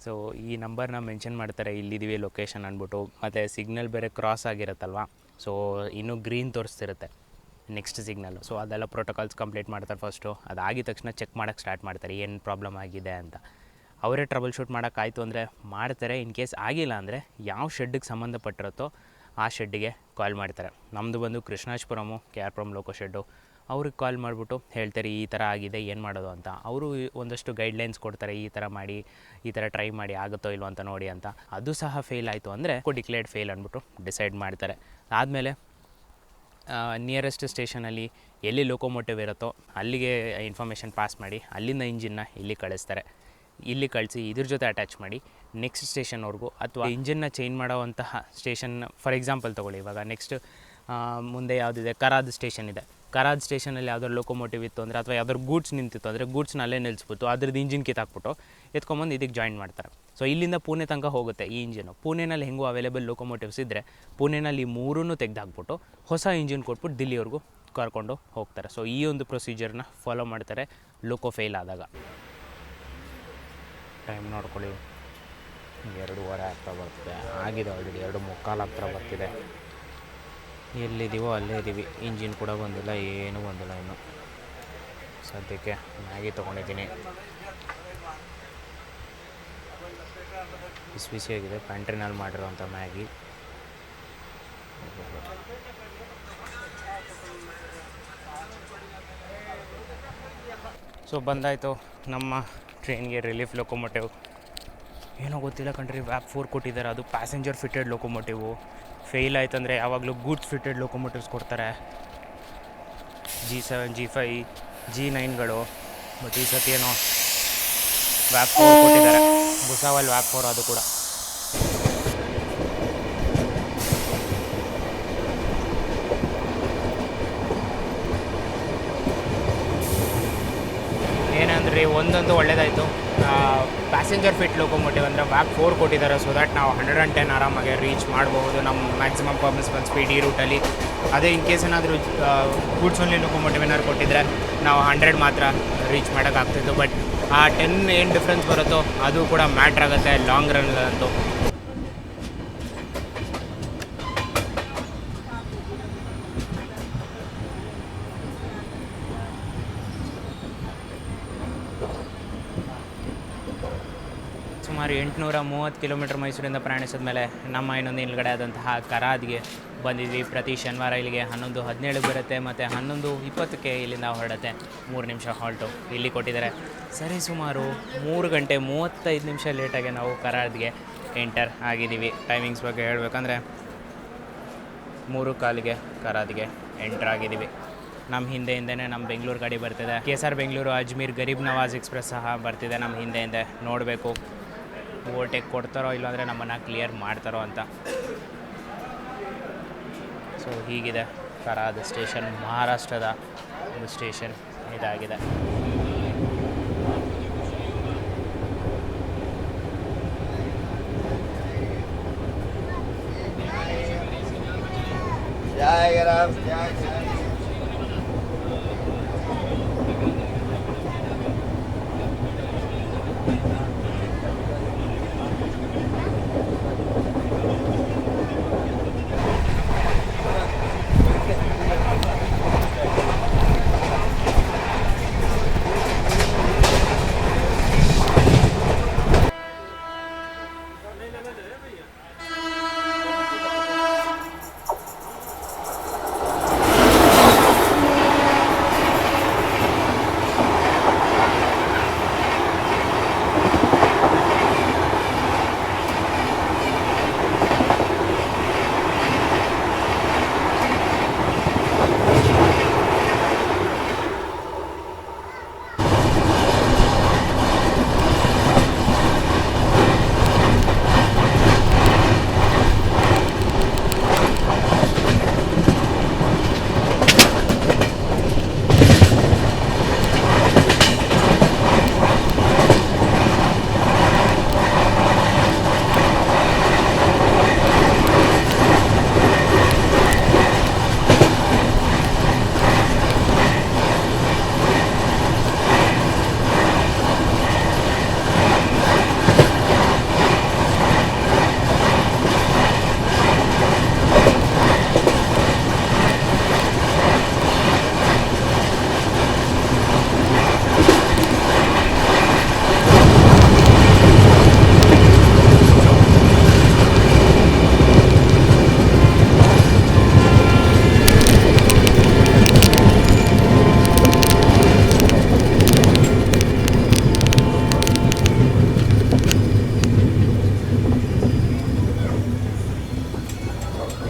ಸೊ ಈ ನಂಬರ್ನ ಮೆನ್ಷನ್ ಮಾಡ್ತಾರೆ, ಇಲ್ಲಿದ್ದೀವಿ ಲೊಕೇಶನ್ ಅಂದ್ಬಿಟ್ಟು. ಮತ್ತು ಸಿಗ್ನಲ್ ಬೇರೆ ಕ್ರಾಸ್ ಆಗಿರುತ್ತಲ್ವ, ಸೊ ಇನ್ನೂ ಗ್ರೀನ್ ತೋರಿಸ್ತಿರುತ್ತೆ ನೆಕ್ಸ್ಟ್ ಸಿಗ್ನಲ್ಲು. ಸೊ ಅದೆಲ್ಲ ಪ್ರೋಟೋಕಾಲ್ಸ್ ಕಂಪ್ಲೀಟ್ ಮಾಡ್ತಾರೆ ಫಸ್ಟು. ಅದಾಗಿದ ತಕ್ಷಣ ಚೆಕ್ ಮಾಡೋಕ್ಕೆ ಸ್ಟಾರ್ಟ್ ಮಾಡ್ತಾರೆ ಏನು ಪ್ರಾಬ್ಲಮ್ ಆಗಿದೆ ಅಂತ. ಅವರೇ ಟ್ರಬಲ್ ಶೂಟ್ ಮಾಡೋಕ್ಕಾಯ್ತು ಅಂದರೆ ಮಾಡ್ತಾರೆ. ಇನ್ ಕೇಸ್ ಆಗಿಲ್ಲ ಅಂದರೆ ಯಾವ ಶೆಡ್ಡಿಗೆ ಸಂಬಂಧಪಟ್ಟಿರುತ್ತೋ ಆ ಶೆಡ್ಡಿಗೆ ಕಾಲ್ ಮಾಡ್ತಾರೆ. ನಮ್ಮದು ಬಂದು ಕೃಷ್ಣಾಜ್ಪುರಮು KR ಲೋಕೋ ಶೆಡ್ಡು. ಅವ್ರಿಗೆ ಕಾಲ್ ಮಾಡಿಬಿಟ್ಟು ಹೇಳ್ತಾರೆ ಈ ಥರ ಆಗಿದೆ, ಏನು ಮಾಡೋದು ಅಂತ. ಅವರು ಒಂದಷ್ಟು ಗೈಡ್ಲೈನ್ಸ್ ಕೊಡ್ತಾರೆ, ಈ ಥರ ಮಾಡಿ, ಈ ಥರ ಟ್ರೈ ಮಾಡಿ, ಆಗುತ್ತೋ ಇಲ್ವೋ ಅಂತ ನೋಡಿ ಅಂತ. ಅದು ಸಹ ಫೇಲ್ ಆಯಿತು ಅಂದರೆ ಡಿಕ್ಲೇರ್ಡ್ ಫೇಲ್ ಅಂದ್ಬಿಟ್ಟು ಡಿಸೈಡ್ ಮಾಡ್ತಾರೆ. ಆದಮೇಲೆ ನಿಯರೆಸ್ಟ್ ಸ್ಟೇಷನಲ್ಲಿ ಎಲ್ಲಿ ಲೋಕೋಮೋಟಿವ್ ಇರುತ್ತೋ ಅಲ್ಲಿಗೆ ಇನ್ಫಾರ್ಮೇಷನ್ ಪಾಸ್ ಮಾಡಿ, ಅಲ್ಲಿಂದ ಇಂಜಿನ್ನ ಇಲ್ಲಿ ಕಳಿಸ್ತಾರೆ. ಇಲ್ಲಿ ಕಳಿಸಿ ಇದ್ರ ಜೊತೆ ಅಟ್ಯಾಚ್ ಮಾಡಿ ನೆಕ್ಸ್ಟ್ ಸ್ಟೇಷನ್ವರೆಗೂ, ಅಥವಾ ಇಂಜಿನ್ನ ಚೇಂಜ್ ಮಾಡೋವಂತಹ ಸ್ಟೇಷನ್. ಫಾರ್ ಎಕ್ಸಾಂಪಲ್ ತೊಗೊಳ್ಳಿ, ಇವಾಗ ನೆಕ್ಸ್ಟ್ ಮುಂದೆ ಯಾವುದಿದೆ, ಕರಾದ್ ಸ್ಟೇಷನ್ ಇದೆ. ಕರಾದ್ ಸ್ಟೇಷನಲ್ಲಿ ಯಾವ್ದಾದ್ರು ಲೋಕೋಮೋಟಿವ್ ಇತ್ತು ಅಂದರೆ, ಅಥವಾ ಯಾವ್ದಾದ್ರು ಗೂಡ್ಸ್ ನಿಂತಿತ್ತು ಅಂದರೆ ಗೂಡ್ಸ್ನ ಅಲ್ಲೇ ನಿಲ್ಲಿಸ್ಬಿಟ್ಟು ಅದ್ರದ್ದು ಇಂಜಿನ್ ಕಿತ್ತಾಕ್ಬಿಟ್ಟು ಎತ್ಕೊಂಬಂದು ಇದಕ್ಕೆ ಜಾಯಿನ್ ಮಾಡ್ತಾರೆ. ಸೊ ಇಲ್ಲಿಂದ ಪುಣೆ ತನಕ ಹೋಗುತ್ತೆ ಈ ಇಂಜಿನು. ಪುಣೆನಲ್ಲಿ ಹೆಂಗೂ ಅವೈಲೇಬಲ್ ಲೋಕೋಮೋಟಿವ್ಸ್ ಇದ್ದರೆ ಪುಣೆನಲ್ಲಿ ಈ 3 ತೆಗೆದುಹಾಕ್ಬಿಟ್ಟು ಹೊಸ ಇಂಜಿನ್ ಕೊಟ್ಬಿಟ್ಟು ದಿಲ್ಲಿವರೆಗೂ ಕರ್ಕೊಂಡು ಹೋಗ್ತಾರೆ. ಸೊ ಈ ಒಂದು ಪ್ರೊಸೀಜರ್ನ ಫಾಲೋ ಮಾಡ್ತಾರೆ ಲೋಕೋ ಫೇಲ್ ಆದಾಗ. ಟೈಮ್ ನೋಡ್ಕೊಳ್ಳಿ, 2:15 ಆಗ್ತಾ ಬರ್ತಿದೆ. ಆಗಿದೆ ಆಲ್ರೆಡಿ 2:45 ಆಗ್ತಾ ಬರ್ತಿದೆ. ಎಲ್ಲಿದ್ದೀವೋ ಅಲ್ಲೇ ಇದ್ದೀವಿ. ಇಂಜಿನ್ ಕೂಡ ಬಂದಿಲ್ಲ, ಏನೂ ಬಂದಿಲ್ಲ ಇನ್ನು. ಸದ್ಯಕ್ಕೆ ಮ್ಯಾಗಿ ತೊಗೊಂಡಿದ್ದೀನಿ. ಬಿಸಿಯಾಗಿದೆ, ಪ್ಯಾಂಟ್ರಿನಲ್ಲಿ ಮಾಡಿರೋಂಥ ಮ್ಯಾಗಿ. ಸೊ ಬಂದಾಯಿತು ನಮ್ಮ ಟ್ರೈನ್ಗೆ ರಿಲೀಫ್ ಲೊಕೊಮೋಟಿವ್. ಏನೋ ಗೊತ್ತಿಲ್ಲ ಕಣ್ರಿ, ವ್ಯಾಪ್ 4 ಕೊಟ್ಟಿದ್ದಾರೆ, ಅದು ಪ್ಯಾಸೆಂಜರ್ ಫಿಟೆಡ್ ಲೊಕೊಮೋಟಿವು. ಫೇಲ್ ಆಯ್ತು ಅಂದರೆ ಯಾವಾಗಲೂ ಗೂಡ್ಸ್ ಫಿಟೆಡ್ ಲೊಕೊಮೋಟಿವ್ಸ್ ಕೊಡ್ತಾರೆ, G7 G5 G9ಗಳು. ಬಟ್ ಈ ಸತಿ ಏನೋ ವ್ಯಾಪ್ 4 ಕೊಟ್ಟಿದ್ದಾರೆ, ಭುಸಾವಲ್ ವ್ಯಾಪ್ 4 ಅದು ಕೂಡ. ಏನಂದ್ರೆ ಒಂದೊಂದು ಒಳ್ಳೇದಾಯಿತು. ಪ್ಯಾಸೆಂಜರ್ ಫಿಟ್ ಲೊಕೊಮೋಟಿವ್ ಅಂದರೆ ವ್ಯಾಪ್ 4 ಕೊಟ್ಟಿದ್ದಾರೆ, ಸೊ ದ್ಯಾಟ್ ನಾವು 110 ಆರಾಮಾಗಿ ರೀಚ್ ಮಾಡಬಹುದು ನಮ್ಮ ಮ್ಯಾಕ್ಸಿಮಮ್ ಪರ್ಮಿಸಿಬಲ್ ಸ್ಪೀಡ್ ಈ ರೂಟಲ್ಲಿ. ಅದೇ ಇನ್ ಕೇಸ್ ಏನಾದರೂ ಗೂಡ್ಸ್ ಓನ್ಲಿ ಲೊಕೊಮೋಟಿವ್ ಏನಾದ್ರು ಕೊಟ್ಟಿದ್ರೆ ನಾವು 100 ಮಾತ್ರ ರೀಚ್ ಮಾಡೋಕ್ಕಾಗ್ತಿತ್ತು. ಬಟ್ ಆ 10 ಏನು ಡಿಫ್ರೆನ್ಸ್ ಬರುತ್ತೋ ಅದು ಕೂಡ ಮ್ಯಾಟ್ರ್ ಆಗುತ್ತೆ ಲಾಂಗ್ ರನ್ನಲ್ಲಂತೂ. ಸುಮಾರು 830 ಕಿಲೋಮೀಟರ್ ಮೈಸೂರಿಂದ ಪ್ರಯಾಣಿಸಿದ ಮೇಲೆ ನಮ್ಮ ಇನ್ನೊಂದು ನಿಲ್ಗಡೆ ಆದಂತಹ ಕರಾದ್ಗೆ ಬಂದಿದ್ವಿ. ಪ್ರತಿ ಶನಿವಾರ ಇಲ್ಲಿಗೆ 11:17 ಬರುತ್ತೆ ಮತ್ತು 11:20ಕ್ಕೆ ಇಲ್ಲಿಂದ ಹೊರಡುತ್ತೆ. 3 ನಿಮಿಷ ಹಾಲ್ಟು ಇಲ್ಲಿ ಕೊಟ್ಟಿದ್ದಾರೆ. ಸರಿ ಸುಮಾರು 3 ಗಂಟೆ 35 ನಿಮಿಷ ಲೇಟಾಗಿ ನಾವು ಕರಾದ್ಗೆ ಎಂಟರ್ ಆಗಿದ್ದೀವಿ. ಟೈಮಿಂಗ್ಸ್ ಬಗ್ಗೆ ಹೇಳಬೇಕಂದ್ರೆ 3:15ಗೆ ಕರಾದ್ಗೆ ಎಂಟರ್ ಆಗಿದ್ದೀವಿ. ನಮ್ಮ ಹಿಂದೆನೇ ನಮ್ಮ ಬೆಂಗಳೂರು ಗಾಡಿ ಬರ್ತಿದೆ. KSR ಬೆಂಗಳೂರು ಅಜ್ಮೀರ್ ಗರೀಬ್ ನವಾಜ್ ಎಕ್ಸ್ಪ್ರೆಸ್ ಸಹ ಬರ್ತಿದೆ ನಮ್ಮ ಹಿಂದೆ. ನೋಡಬೇಕು ಓವರ್ಟೇಕ್ ಕೊಡ್ತಾರೋ ಇಲ್ಲಾಂದರೆ ನಮ್ಮನ್ನು ಕ್ಲಿಯರ್ ಮಾಡ್ತಾರೋ ಅಂತ. ಸೊ ಹೀಗಿದೆ ಕರಾದ್ ಸ್ಟೇಷನ್, ಮಹಾರಾಷ್ಟ್ರದ ಒಂದು ಸ್ಟೇಷನ್ ಇದಾಗಿದೆ.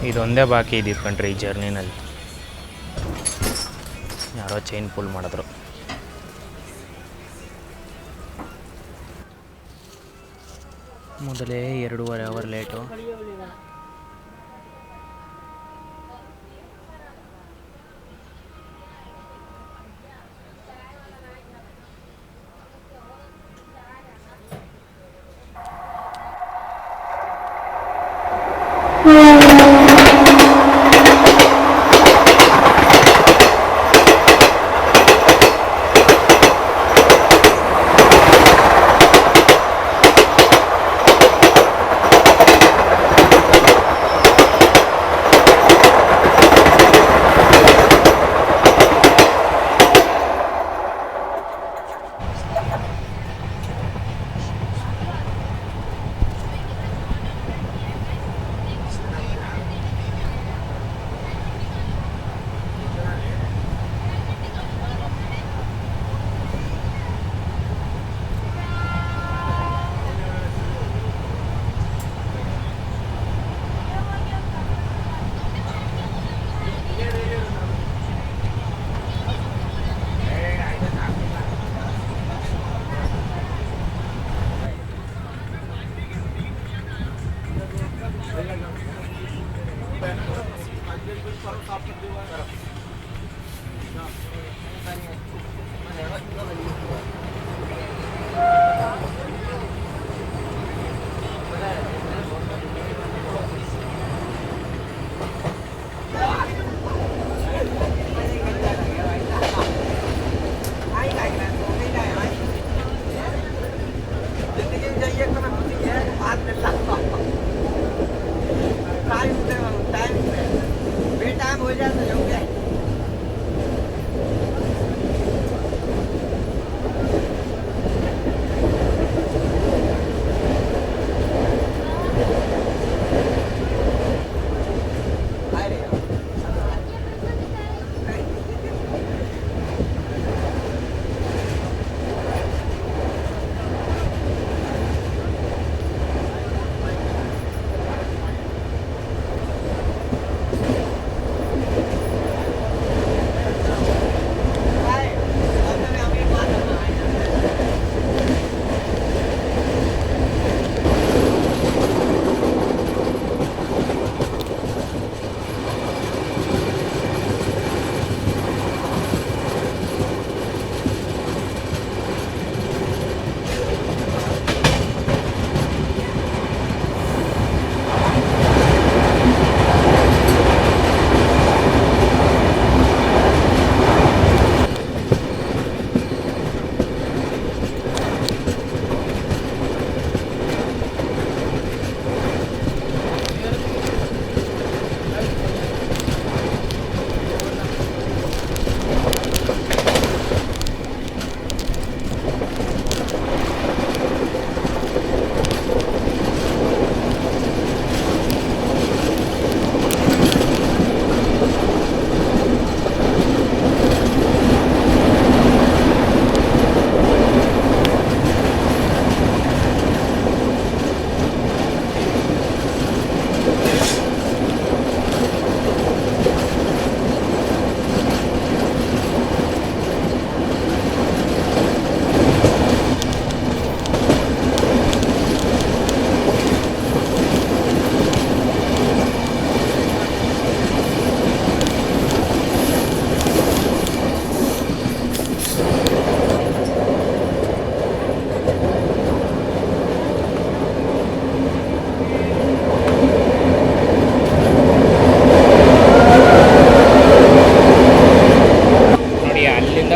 ಇದೊಂದೇ ಬಾಕಿ ಇದ್ದಿದ್ದು ಕಣ್ರಿ ಈ ಜರ್ನಿನಲ್ಲಿ. ಯಾರೋ ಚೈನ್ ಪುಲ್ ಮಾಡಿದ್ರು. ಮೊದಲೇ 2.5 ಅವರ್ ಲೇಟು.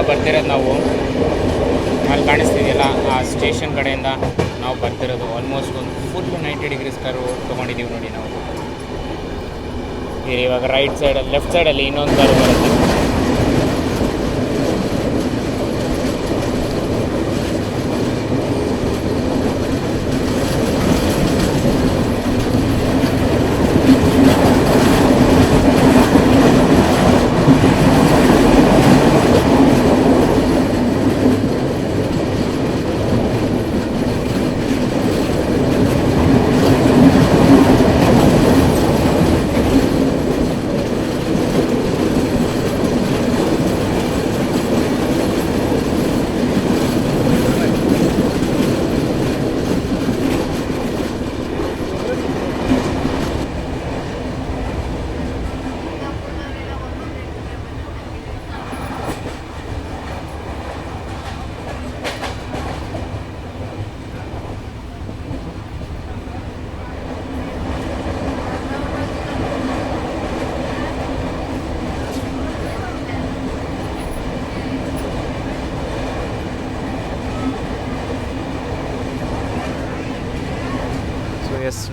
ಬರ್ತಿರೋದು ನಾವು ಅಲ್ಲಿ ಕಾಣಿಸ್ತಿದೆಯಲ್ಲ ಆ ಸ್ಟೇಷನ್ ಕಡೆಯಿಂದ ನಾವು ಬರ್ತಿರೋದು ಆಲ್ಮೋಸ್ಟ್ ಒಂದು ಫುಲ್ 90 ಡಿಗ್ರೀಸ್ ಕರು ತೊಗೊಂಡಿದ್ದೀವಿ ನೋಡಿ ನಾವು. ಇವಾಗ ರೈಟ್ ಸೈಡಲ್ಲಿ ಲೆಫ್ಟ್ ಸೈಡಲ್ಲಿ ಇನ್ನೊಂದು ಕರು ಬರುತ್ತೆ.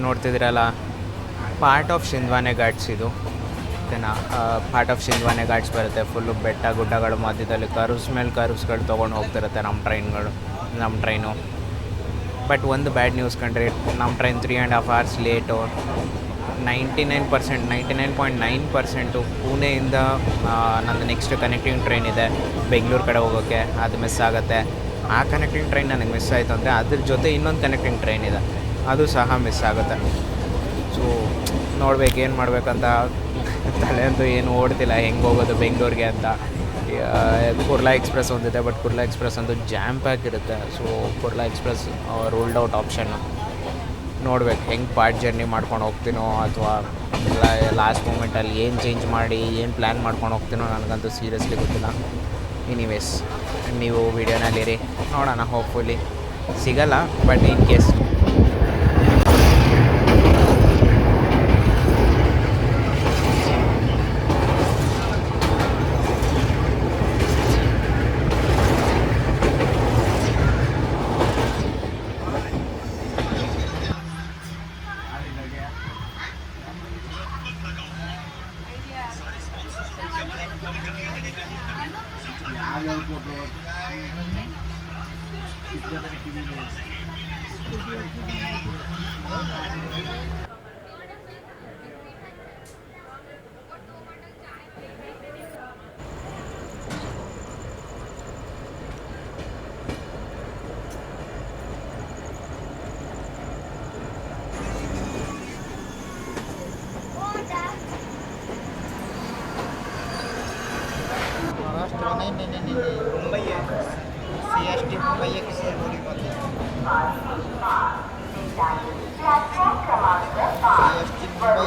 ನೋಡ್ತಿದ್ದೀರಲ್ಲ, ಪಾರ್ಟ್ ಆಫ್ ಶಿಂದ್ವಾನೆ ಘಾಟ್ಸ್ ಇದು. ಓಕೆನಾ, ಪಾರ್ಟ್ ಆಫ್ ಶಿಂದ್ವಾನೆ ಘಾಟ್ಸ್ ಬರುತ್ತೆ. ಫುಲ್ಲು ಬೆಟ್ಟ ಗುಡ್ಡಗಳು ಮಧ್ಯದಲ್ಲಿ ಕರ್ವ್ಸ್ ಮೇಲೆ ಕರ್ವ್ಸ್ಗಳು ತೊಗೊಂಡು ಹೋಗ್ತಿರುತ್ತೆ ನಮ್ಮ ಟ್ರೈನು. ಬಟ್ ಒಂದು ಬ್ಯಾಡ್ ನ್ಯೂಸ್ ಕಂಡ್ರೆ, ನಮ್ಮ ಟ್ರೈನ್ 3.5 hours ಲೇಟು. 99.9% ಪುಣೆಯಿಂದ ನಂದು ನೆಕ್ಸ್ಟ್ ಕನೆಕ್ಟಿಂಗ್ ಟ್ರೈನ್ ಇದೆ ಬೆಂಗಳೂರು ಕಡೆ ಹೋಗೋಕ್ಕೆ, ಅದು ಮಿಸ್ ಆಗುತ್ತೆ. ಆ ಕನೆಕ್ಟಿಂಗ್ ಟ್ರೈನ್ ನನಗೆ ಮಿಸ್ ಆಯಿತು ಅಂದರೆ ಅದ್ರ ಜೊತೆ ಇನ್ನೊಂದು ಕನೆಕ್ಟಿಂಗ್ ಟ್ರೈನ್ ಇದೆ, ಅದು ಸಹ ಮಿಸ್ ಆಗುತ್ತೆ. ಸೊ ನೋಡ್ಬೇಕು ಏನು ಮಾಡಬೇಕಂತ ತಲೆ ಅಂತೂ ಏನು ಓಡ್ತಿಲ್ಲ, ಹೆಂಗೆ ಹೋಗೋದು ಬೆಂಗಳೂರಿಗೆ ಅಂತ. ಕುರ್ಲಾ ಎಕ್ಸ್ಪ್ರೆಸ್ ಒಂದಿದೆ, ಬಟ್ ಕುರ್ಲಾ ಎಕ್ಸ್ಪ್ರೆಸ್ ಅಂತೂ ಜಾಮ್ ಪ್ಯಾಕ್ ಇರುತ್ತೆ. So Kurla express ruled out option. ನೋಡ್ಬೇಕು ಹೆಂಗೆ ಪಾರ್ಟ್ ಜರ್ನಿ ಮಾಡ್ಕೊಂಡು ಹೋಗ್ತೀನೋ ಅಥವಾ ಲಾಸ್ಟ್ ಮೂಮೆಂಟಲ್ಲಿ ಏನು ಚೇಂಜ್ ಮಾಡಿ ಏನು ಪ್ಲ್ಯಾನ್ ಮಾಡ್ಕೊಂಡು ಹೋಗ್ತೀನೋ ನನಗಂತೂ ಸೀರಿಯಸ್ಲಿ ಗೊತ್ತಿಲ್ಲ. ಎನಿವೇಸ್ ನೀವು ವೀಡಿಯೋನಲ್ಲಿರಿ, ನೋಡೋಣ. ಹೋಪ್ಫುಲಿ ಸಿಗಲ್ಲ, ಬಟ್ ಇನ್ ಕೇಸ್. महाराष्ट्र नहीं मुंबई है, CST मुंबई है, किसी बोली बात है, CST मुंबई।